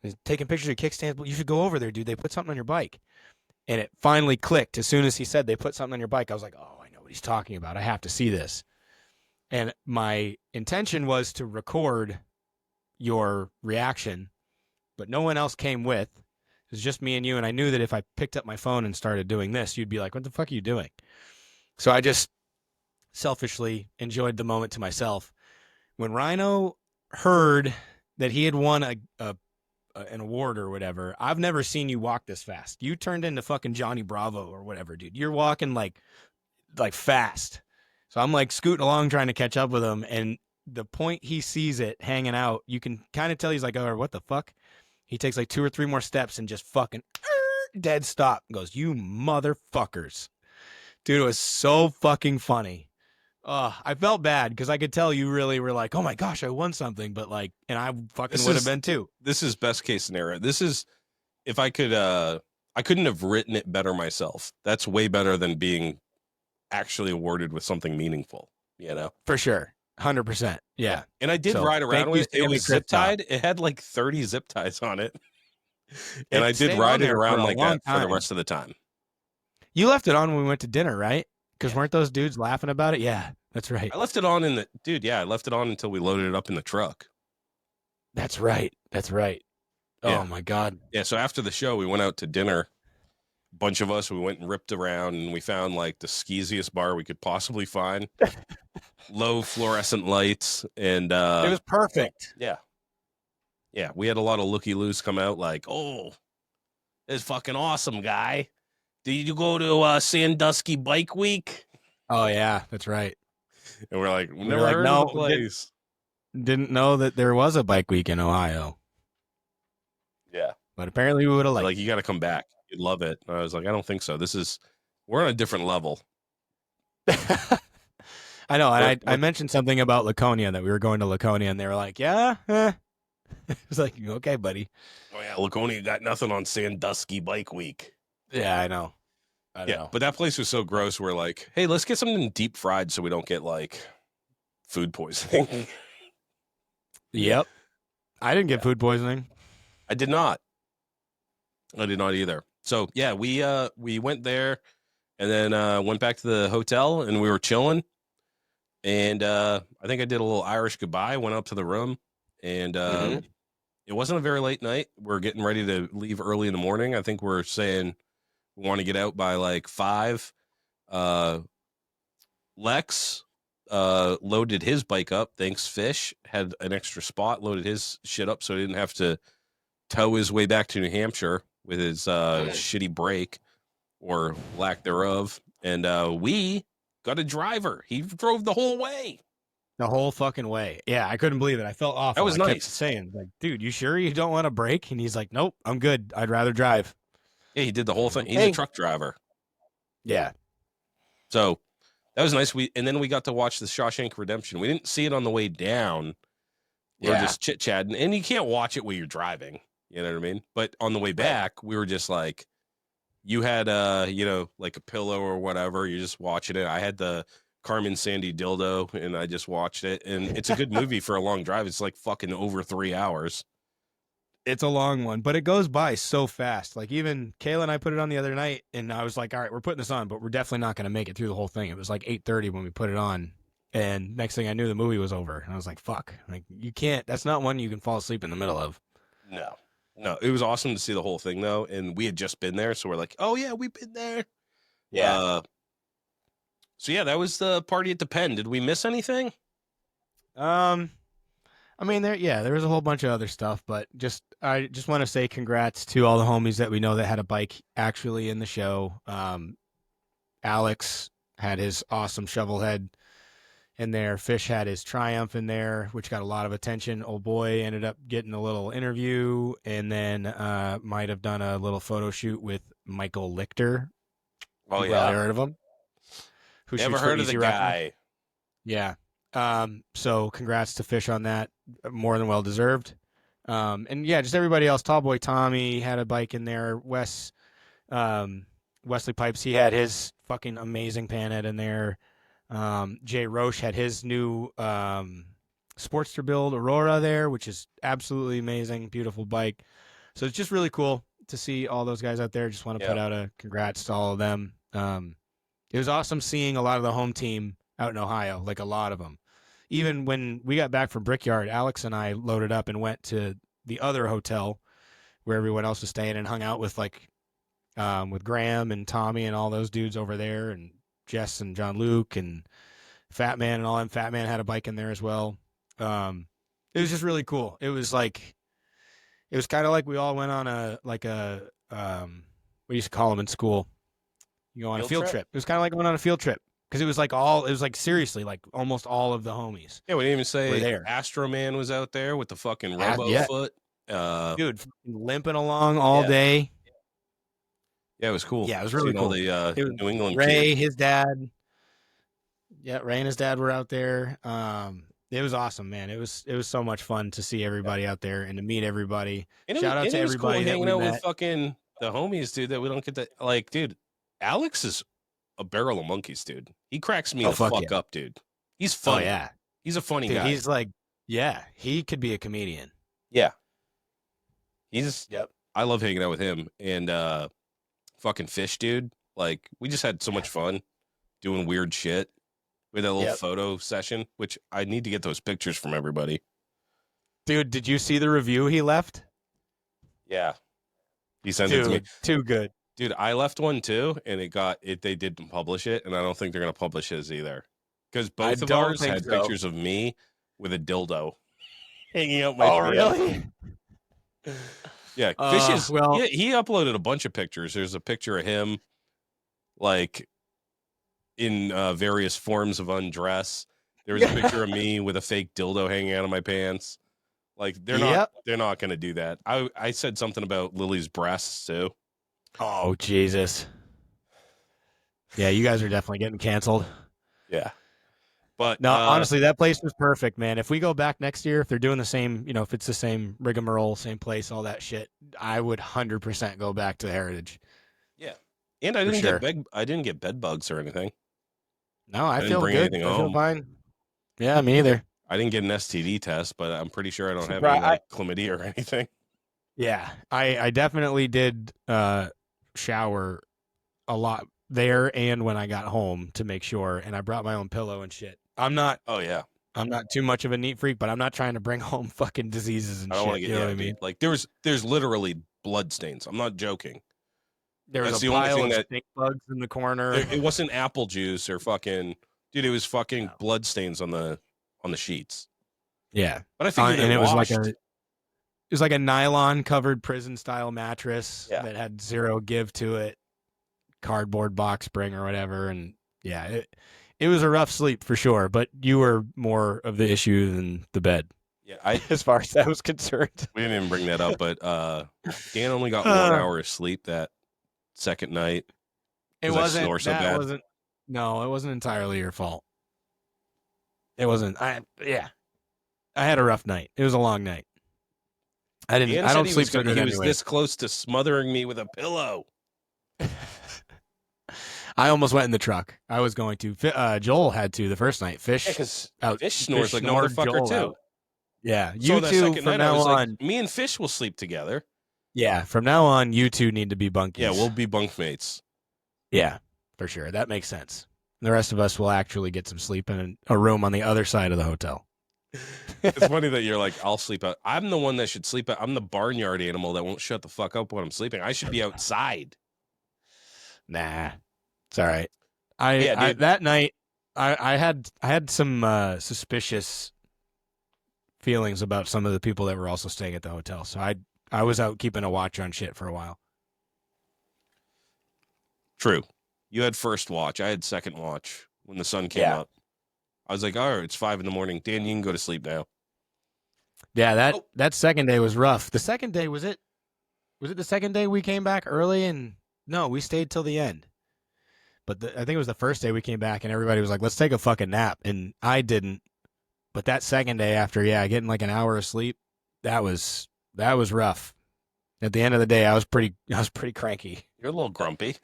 He's taking pictures of kickstands, but you should go over there, dude. They put something on your bike. And it finally clicked. As soon as he said they put something on your bike, I was like, oh, I know what he's talking about. I have to see this. And my intention was to record your reaction, but no one else came with. It was just me and you. And I knew that if I picked up my phone and started doing this, you'd be like, what the fuck are you doing? So I just selfishly enjoyed the moment to myself. When Rhino heard that he had won an award or whatever, I've never seen you walk this fast. You turned into fucking Johnny Bravo or whatever, dude. You're walking like fast. So I'm like scooting along trying to catch up with him, and the point he sees it hanging out, you can kind of tell he's like, oh, what the fuck? He takes like 2 or 3 more steps and just fucking dead stop and goes, you motherfuckers. Dude, it was so fucking funny. I felt bad because I could tell you really were like, oh my gosh, I won something, but like, and I fucking would have been too. This is best case scenario. This is, if I could, I couldn't have written it better myself. That's way better than being actually awarded with something meaningful, you know? For sure. 100%. Yeah. And I did ride around with it. It was zip tied. It had like 30 zip ties on it. And I did ride it around like that for the rest of the time. You left it on when we went to dinner, right? Because weren't those dudes laughing about it? Yeah, that's right. I left it on I left it on until we loaded it up in the truck. That's right. That's right. Yeah. Oh my God. Yeah. So after the show, we went out to dinner. A bunch of us, we went and ripped around, and we found like the skeeziest bar we could possibly find. Low fluorescent lights, and it was perfect. Yeah. Yeah. We had a lot of looky-loos come out like, oh, it's fucking awesome, guy. Did you go to Sandusky Bike Week? Oh yeah, that's right. And we're like, never heard of the place. Didn't know that there was a bike week in Ohio. Yeah, but apparently we would have like you got to come back. You'd love it. And I was like, I don't think so. We're on a different level. I know. And I mentioned something about Laconia, that we were going to Laconia, and they were like, yeah. It was like, okay, buddy. Oh yeah, Laconia got nothing on Sandusky Bike Week. Yeah, I know. I know. But that place was so gross. We're like, hey, let's get something deep fried so we don't get like food poisoning. Yep. I didn't get food poisoning. I did not either. So yeah, we went there and then went back to the hotel, and we were chilling. And I think I did a little Irish goodbye, went up to the room, and it wasn't a very late night. We're getting ready to leave early in the morning. I think we're saying we want to get out by like 5. Lex loaded his bike up. Thanks, Fish. Had an extra spot, loaded his shit up so he didn't have to tow his way back to New Hampshire with his shitty brake or lack thereof. And we got a driver. He drove the whole way. The whole fucking way. Yeah, I couldn't believe it. I felt awful. That was nice. I kept saying, like, dude, you sure you don't want a break? And he's like, nope, I'm good. I'd rather drive. Yeah, he did the whole thing. He's a truck driver. Yeah. So that was nice. And then we got to watch the Shawshank Redemption. We didn't see it on the way down. We were just chit-chatting. And you can't watch it while you're driving. You know what I mean? But on the way back, we were just like, you had, like a pillow or whatever. You're just watching it. I had the Carmen Sandy dildo, and I just watched it. And it's a good movie for a long drive. It's like fucking over 3 hours. It's a long one, but it goes by so fast. Like even Kayla and I put it on the other night, and I was like, all right, we're putting this on, but we're definitely not going to make it through the whole thing. It was like 8:30 when we put it on. And next thing I knew, the movie was over. And I was like, fuck, like you can't, that's not one you can fall asleep in the middle of. No, it was awesome to see the whole thing though. And we had just been there. So we're like, oh yeah, we've been there. Yeah. So yeah, that was the party at the Pen. Did we miss anything? I mean, there was a whole bunch of other stuff, but I just want to say congrats to all the homies that we know that had a bike actually in the show. Alex had his awesome shovel head in there. Fish had his Triumph in there, which got a lot of attention. Old boy ended up getting a little interview, and then might have done a little photo shoot with Michael Lichter. Oh, You yeah. probably heard of him. Who Never shoots for heard of the Easy Rock? guy. Yeah. So congrats to Fish on that. More than well deserved. And yeah, just everybody else. Tallboy Tommy had a bike in there. Wesley Pipes, he had his fucking amazing panhead in there. Jay Roche had his new Sportster build Aurora there, which is absolutely amazing. Beautiful bike. So it's just really cool to see all those guys out there. Just want to put out a congrats to all of them. It was awesome seeing a lot of the home team out in Ohio, like a lot of them. Even when we got back from Brickyard, Alex and I loaded up and went to the other hotel where everyone else was staying and hung out with with Graham and Tommy and all those dudes over there, and Jess and John Luke and Fat Man and all them. Fat Man had a bike in there as well. It was just really cool. It was kind of like we all went on what do you call them in school? You go on a field trip. It was kind of like going on a field trip. Because it was seriously, like almost all of the homies. Yeah, we didn't even say there. Astro Man was out there with the fucking robo foot. Dude, limping along all day. Yeah, it was cool. Yeah, it was really cool. All the New England Ray, kids. his dad. Yeah, Ray and his dad were out there. It was awesome, man. It was so much fun to see everybody out there and to meet everybody. Shout out to everybody cool hanging out met. with fucking the homies, dude, that we don't get to, dude, Alex is a barrel of monkeys, dude. He cracks me the fuck up, dude. He's funny. Oh, yeah. He's a funny dude, guy. He's he could be a comedian. Yeah. I love hanging out with him. And fucking Fish, dude. Like, we just had so much fun doing weird shit. We had a little photo session, which I need to get those pictures from everybody. Dude, did you see the review he left? Yeah. He sent it to me. Too good. Dude, I left one too, and they didn't publish it, and I don't think they're going to publish his either. Because both of ours had pictures of me with a dildo hanging out my pants. Really? Yeah, Fish he uploaded a bunch of pictures. There's a picture of him, like, in various forms of undress. There was a picture of me with a fake dildo hanging out of my pants. Like, they're not going to do that. I said something about Lily's breasts too. Oh, Jesus. Yeah, you guys are definitely getting canceled. Yeah. But no, honestly, that place was perfect, man. If we go back next year, if they're doing the same, if it's the same rigmarole, same place, all that shit, I would 100% go back to the Heritage. Yeah. And I didn't get bed bugs or anything. No, I feel good. I feel fine. Yeah, me either. I didn't get an STD test, but I'm pretty sure I don't have any chlamydia or anything. Yeah. I definitely did shower a lot there and when I got home to make sure, and I brought my own pillow and shit. I'm not too much of a neat freak, but I'm not trying to bring home fucking diseases and shit. I don't want to get, you know what I mean? Like there's literally blood stains. I'm not joking. There was a pile of stink bugs in the corner. It wasn't apple juice or fucking, dude. It was fucking blood stains on the sheets. Yeah, but I think and it was like a nylon covered prison style mattress that had zero give to it, cardboard box spring or whatever, and it was a rough sleep for sure. But you were more of the issue than the bed. Yeah, as far as that was concerned. We didn't even bring that up, but Dan only got 1 hour of sleep that second night. It wasn't. No, it wasn't entirely your fault. It wasn't. I had a rough night. It was a long night. I don't sleep good anyway. He was this close to smothering me with a pillow. I almost went in the truck. I was going to. Joel had to the first night. Fish snores like a motherfucker too. Yeah, you two from now on. Me and Fish will sleep together. Yeah, from now on, you two need to be bunkies. Yeah, we'll be bunkmates. Yeah, for sure. That makes sense. The rest of us will actually get some sleep in a room on the other side of the hotel. It's funny that you're like, I'll sleep out. I'm the one that should sleep out. I'm the barnyard animal that won't shut the fuck up when I'm sleeping. I should be outside. Nah, it's all right. That night, I had some suspicious feelings about some of the people that were also staying at the hotel. So I was out keeping a watch on shit for a while. True. You had first watch. I had second watch when the sun came up. I was like, all right, it's 5 a.m. Dan, you can go to sleep now. Yeah, that second day was rough. The second day, was it the second day we came back early? And no, we stayed till the end. But I think it was the first day we came back and everybody was like, let's take a fucking nap. And I didn't. But that second day after, getting like an hour of sleep, that was rough. At the end of the day, I was pretty cranky. You're a little grumpy.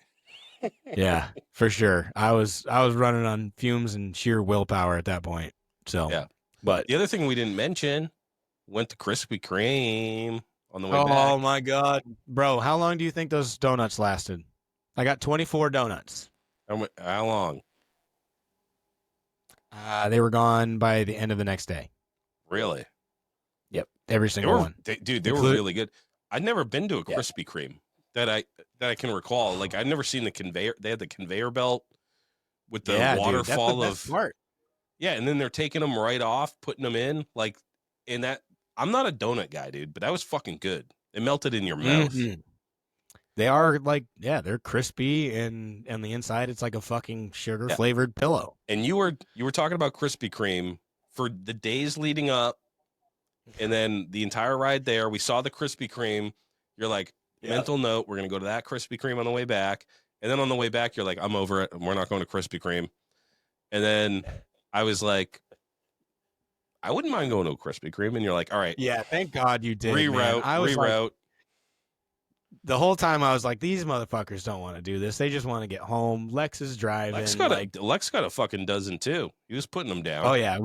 Yeah, for sure. I was running on fumes and sheer willpower at that point. So yeah. But the other thing we didn't mention, went to Krispy Kreme on the way back. Oh my God, bro! How long do you think those donuts lasted? I got 24 donuts. How long? They were gone by the end of the next day. Really? Yep, every single one. They were really good. I'd never been to a Krispy Kreme that I can recall. Like, I'd never seen the conveyor. They had the conveyor belt with the waterfall that's the best part. Yeah, and then they're taking them right off, putting them in. Like, in that, I'm not a donut guy, dude, but that was fucking good. It melted in your mouth. Mm-hmm. They are like, they're crispy, and on the inside, it's like a fucking sugar flavored pillow. And you were talking about Krispy Kreme for the days leading up, and then the entire ride there. We saw the Krispy Kreme. You're like, mental note, we're gonna go to that Krispy Kreme on the way back, and then on the way back, you're like, I'm over it. We're not going to Krispy Kreme. And then I was like, I wouldn't mind going to a Krispy Kreme, and you're like, all right, thank God you did. Reroute. Like, the whole time I was like, these motherfuckers don't want to do this. They just want to get home. Lex is driving. Lex got a fucking dozen too. He was putting them down. Oh yeah,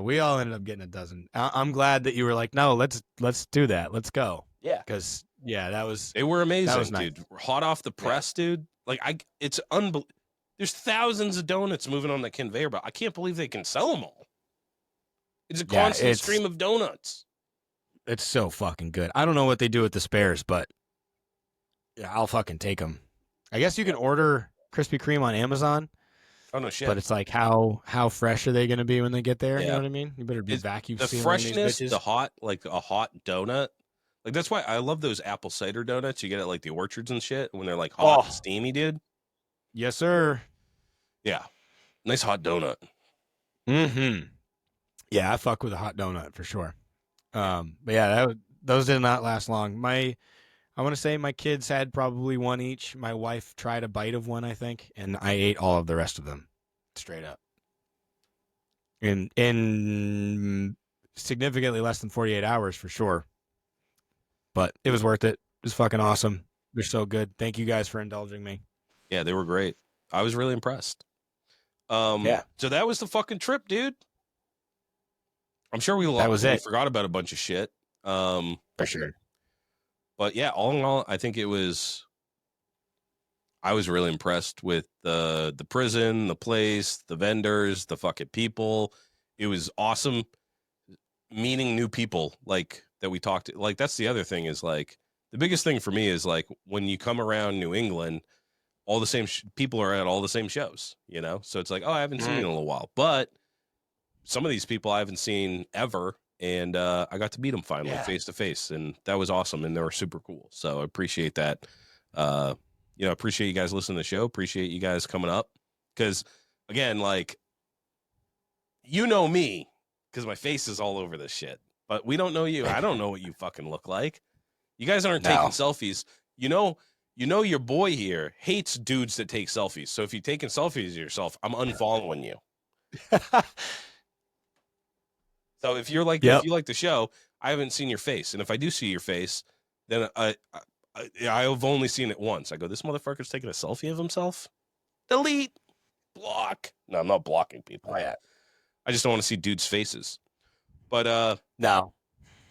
we all ended up getting a dozen. I'm glad that you were like, no, let's do that. Let's go. Yeah, because they were amazing, nice. Dude. Hot off the press, dude. Like it's unbelievable. There's thousands of donuts moving on the conveyor belt. I can't believe they can sell them all. It's a constant stream of donuts. It's so fucking good. I don't know what they do with the spares, but I'll fucking take them. I guess you can order Krispy Kreme on Amazon. Oh no shit! But it's like, how fresh are they going to be when they get there? You know what I mean? You better be vacuum the sealing freshness, these bitches. the hot, like a hot donut. Like, that's why I love those apple cider donuts you get at like the orchards and shit when they're like hot and steamy, dude. Yes, sir. Yeah, nice hot donut. Mm-hmm. Yeah, I fuck with a hot donut for sure. But yeah, those did not last long. I want to say my kids had probably one each. My wife tried a bite of one, I think, and I ate all of the rest of them, straight up. In significantly less than 48 hours for sure. But it was worth it. It was fucking awesome. They're so good. Thank you guys for indulging me. Yeah, they were great. I was really impressed. So that was the fucking trip, dude. I'm sure we forgot about a bunch of shit. For sure. But yeah, all in all, I think I was really impressed with the prison, the place, the vendors, the fucking people. It was awesome meeting new people like that we talked to. Like, that's the other thing is like the biggest thing for me is like when you come around New England, all the same people are at all the same shows, you know? So it's like, oh, I haven't seen you in a little while. But some of these people I haven't seen ever. And I got to meet them finally face to face, and that was awesome. And they were super cool. So I appreciate that. Appreciate you guys listening to the show. Appreciate you guys coming up. Because again, like, you know me, because my face is all over this shit. But we don't know you. I don't know what you fucking look like. You guys aren't taking selfies. You know your boy here hates dudes that take selfies. So if you're taking selfies of yourself, I'm unfollowing you. So if you're like, if you like the show, I haven't seen your face. And if I do see your face, then I've only seen it once. I go, this motherfucker's taking a selfie of himself? Delete. Block. No, I'm not blocking people. Oh, yeah. I just don't want to see dudes' faces. But no.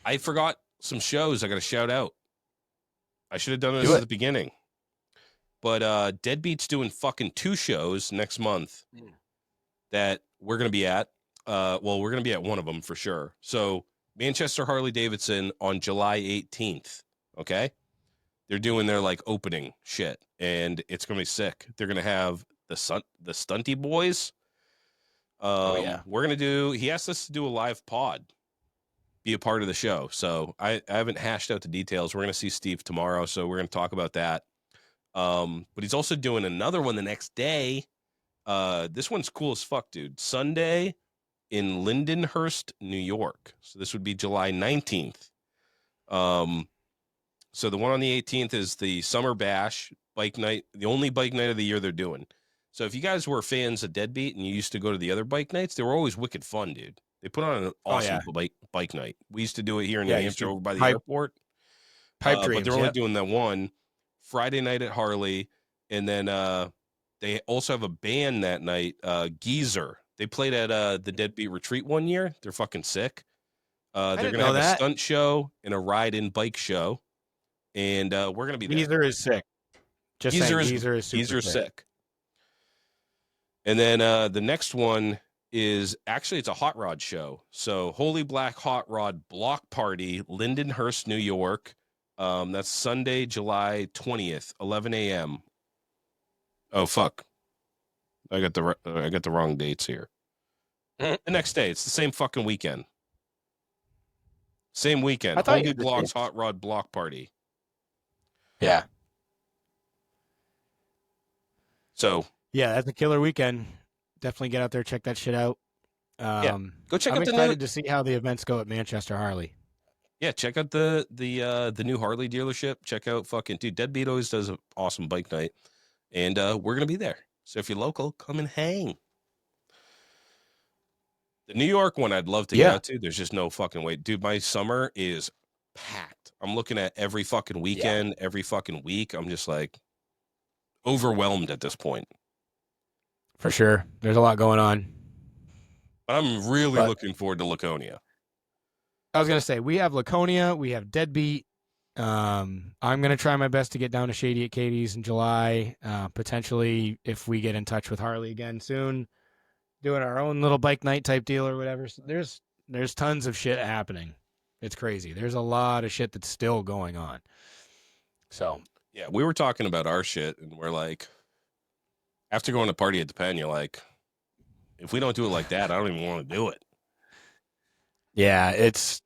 I forgot some shows I got to shout out. I should have done this at the beginning. But Deadbeat's doing fucking 2 shows next month that we're going to be at. We're going to be at one of them for sure. So Manchester Harley Davidson on July 18th. Okay. They're doing their like opening shit and it's going to be sick. They're going to have the Stunty Boys. We're going to he asked us to do a live pod, be a part of the show. So I haven't hashed out the details. We're going to see Steve tomorrow. So we're going to talk about that. But he's also doing another one the next day. This one's cool as fuck, dude. Sunday in Lindenhurst, New York. So this would be July 19th. So the one on the 18th is the Summer Bash bike night, the only bike night of the year they're doing. So if you guys were fans of Deadbeat and you used to go to the other bike nights, they were always wicked fun, dude. They put on an awesome bike night. We used to do it here in New Hampshire over by the airport. Pipe dreams, but they're only doing that one Friday night at Harley. And then they also have a band that night, Geezer. They played at the Deadbeat Retreat one year. They're fucking sick. They're going to have a stunt show and a ride-in bike show. And we're going to be there. Geezer is sick. Geezer is super sick. And then the next one is actually it's a hot rod show. So Holy Black Hot Rod Block Party, Lindenhurst, New York. That's Sunday, July 20th, 11 a.m. Oh fuck! I got the wrong dates here. The next day, it's the same fucking weekend. Same weekend. Holy Blocks Hot Rod Block Party. Yeah. So yeah, that's a killer weekend. Definitely get out there, check that shit out. Go check out I'm excited to see how the events go at Manchester Harley. Yeah, check out the new Harley dealership. Check out fucking dude. Deadbeat always does an awesome bike night, and we're gonna be there. So if you're local, come and hang. The New York one, I'd love to get out to. There's just no fucking way, dude. My summer is packed. I'm looking at every fucking weekend, every fucking week. I'm just like overwhelmed at this point. For sure, there's a lot going on. But I'm really looking forward to Laconia. I was gonna say we have Laconia, we have Deadbeat. I'm gonna try my best to get down to Shady at Katie's in July. Potentially, if we get in touch with Harley again soon, doing our own little bike night type deal or whatever. So there's tons of shit happening. It's crazy. There's a lot of shit that's still going on. So yeah, we were talking about our shit, and we're like, after going to party at the Pen, you're like, if we don't do it like that, I don't even want to do it. Yeah, it's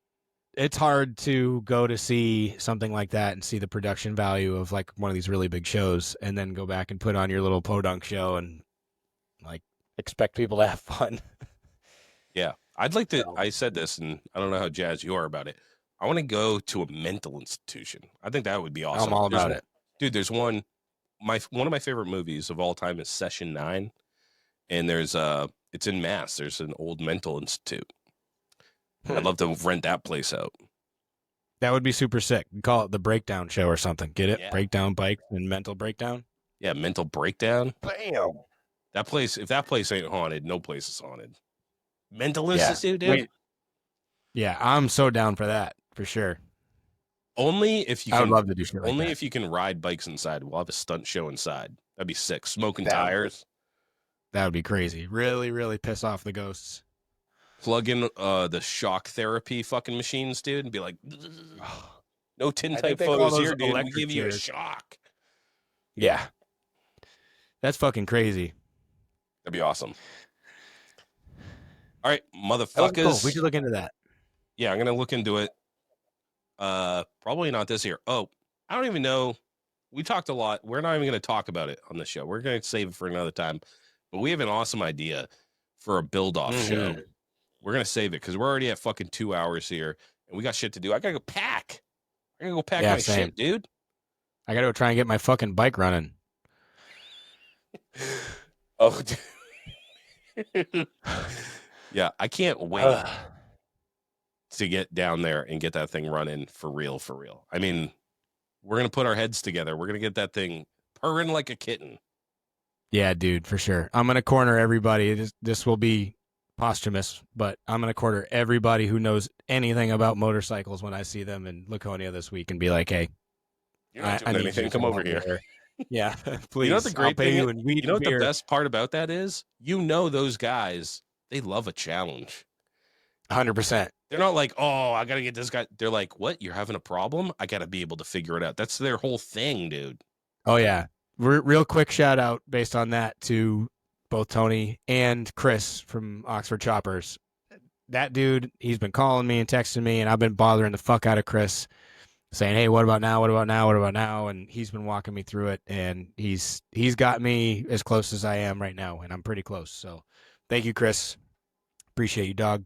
hard to go to see something like that and see the production value of like one of these really big shows and then go back and put on your little podunk show and like expect people to have fun. Yeah. I'd like to, I said this and I don't know how jazzed you are about it. I want to go to a mental institution. I think that would be awesome. I'm all about it. Dude, there's one of my favorite movies of all time is Session 9. And there's it's in Mass. There's an old mental institute. I'd love to rent that place out. That would be super sick. We call it the Breakdown Show or something. Get it? Yeah. Breakdown bike and mental breakdown. Yeah, mental breakdown. Bam. That place, if that place ain't haunted, no place is haunted. Mental institute, dude. Wait. Yeah, I'm so down for that, for sure. Only if you can, I would love to do shit like only that. if you can ride bikes inside. We'll have a stunt show inside. That'd be sick. Smoking tires. That would be crazy. Really, really piss off the ghosts. Plug in the shock therapy fucking machines, dude, and be like, no tintype photos here, dude. We give you a shock. Yeah. That's fucking crazy. That'd be awesome. All right, motherfuckers. Cool. We should look into that. Yeah, I'm going to look into it. Probably not this year. Oh, I don't even know. We talked a lot. We're not even going to talk about it on the show. We're going to save it for another time. But we have an awesome idea for a build-off show. We're going to save it because we're already at fucking 2 hours here, and we got shit to do. I got to go pack. I got to go pack my shit, dude. I got to go try and get my fucking bike running. Oh, dude. Yeah, I can't wait to get down there and get that thing running for real, for real. I mean, we're going to put our heads together. We're going to get that thing purring like a kitten. Yeah, dude, for sure. I'm going to corner everybody. This will be posthumous, but I'm going to corner everybody who knows anything about motorcycles when I see them in Laconia this week and be like, hey, you're not doing anything. Come over here. Yeah, please. You know what the great thing is? You know what the best part about that is? You know those guys, they love a challenge. 100%. They're not like, oh, I got to get this guy. They're like, what? You're having a problem? I got to be able to figure it out. That's their whole thing, dude. Oh, yeah. Real quick shout out based on that to both Tony and Chris from Oxford Choppers. That dude, he's been calling me and texting me, and I've been bothering the fuck out of Chris. saying, "Hey, what about now? What about now? What about now?" And he's been walking me through it, and he's got me as close as I am right now, and I'm pretty close. So, thank you, Chris. Appreciate you, dog,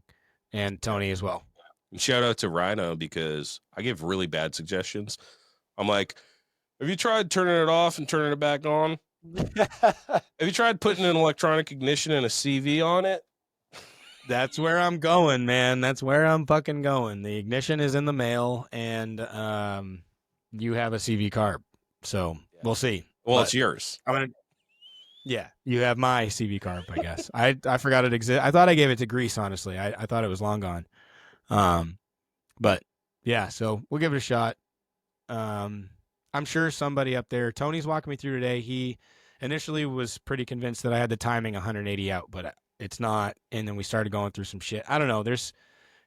and Tony as well. And shout out to Rhino because I give really bad suggestions. I'm like, have you tried turning it off and turning it back on? Have you tried putting an electronic ignition and a CV on it? That's where I'm going, man. That's where I'm fucking going. The ignition is in the mail, and you have a CV carb, so we'll see. Well, But it's yours. I'm gonna. Yeah, you have my CV carb, I guess. I forgot it existed. I thought I gave it to Greece, honestly. I thought it was long gone. But yeah, so we'll give it a shot. I'm sure somebody up there. Tony's walking me through today. He initially was pretty convinced that I had the timing 180 out, but it's not. And then we started going through some shit. I don't know. There's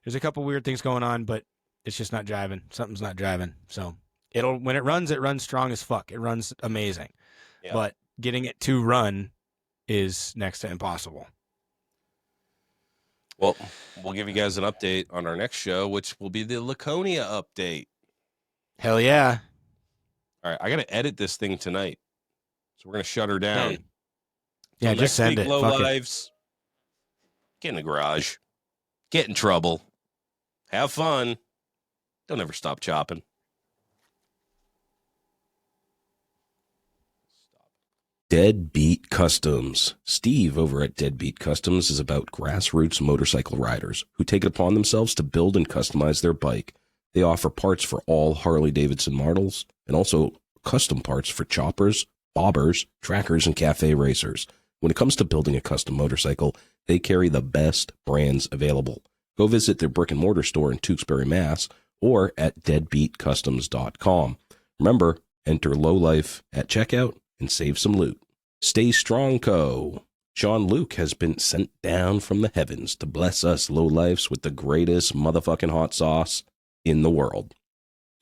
a couple weird things going on, but it's just not driving. Something's not driving. So when it runs strong as fuck. It runs amazing. Yeah. But getting it to run is next to impossible. Well, we'll give you guys an update on our next show, which will be the Laconia update. Hell yeah. All right, I got to edit this thing tonight. So we're going to shut her down. Hey. Yeah, just send it. Low lives. Get in the garage. Get in trouble. Have fun. Don't ever stop chopping. Deadbeat Customs. Steve over at Deadbeat Customs is about grassroots motorcycle riders who take it upon themselves to build and customize their bike. They offer parts for all Harley-Davidson models and also custom parts for choppers, bobbers, trackers, and cafe racers. When it comes to building a custom motorcycle, they carry the best brands available. Go visit their brick and mortar store in Tewksbury, Mass, or at deadbeatcustoms.com. Remember, enter Lowlife at checkout and save some loot. Stay Strong Co. Sean Luke has been sent down from the heavens to bless us lowlifes with the greatest motherfucking hot sauce in the world.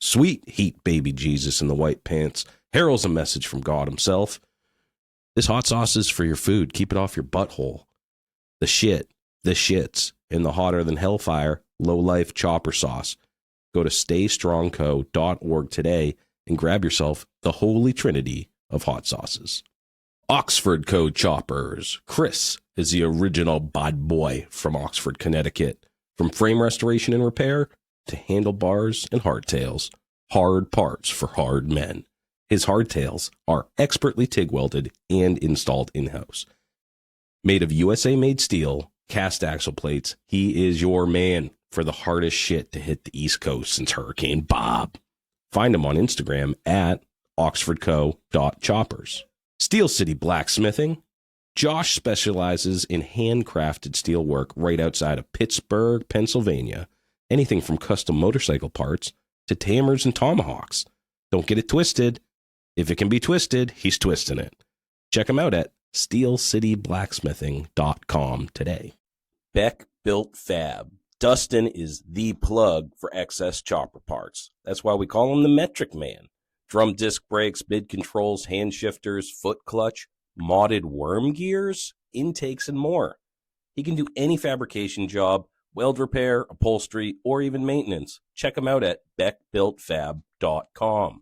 Sweet heat baby Jesus in the white pants heralds a message from God himself. This hot sauce is for your food. Keep it off your butthole. The shits, in the hotter than hellfire lowlife chopper sauce. Go to staystrongco.org today and grab yourself the holy trinity of hot sauces. Oxford Code Choppers. Chris is the original bad boy from Oxford, Connecticut. From frame restoration and repair to handlebars and hardtails. Hard parts for hard men. His hardtails are expertly TIG welded and installed in-house. Made of USA-made steel, cast axle plates, he is your man for the hardest shit to hit the East Coast since Hurricane Bob. Find him on Instagram at oxfordco.choppers. Steel City Blacksmithing. Josh specializes in handcrafted steel work right outside of Pittsburgh, Pennsylvania. Anything from custom motorcycle parts to hammers and tomahawks. Don't get it twisted. If it can be twisted, he's twisting it. Check him out at steelcityblacksmithing.com today. Beck Built Fab. Dustin is the plug for excess chopper parts. That's why we call him the Metric Man. Drum disc brakes, mid controls, hand shifters, foot clutch, modded worm gears, intakes, and more. He can do any fabrication job, weld repair, upholstery, or even maintenance. Check him out at beckbuiltfab.com.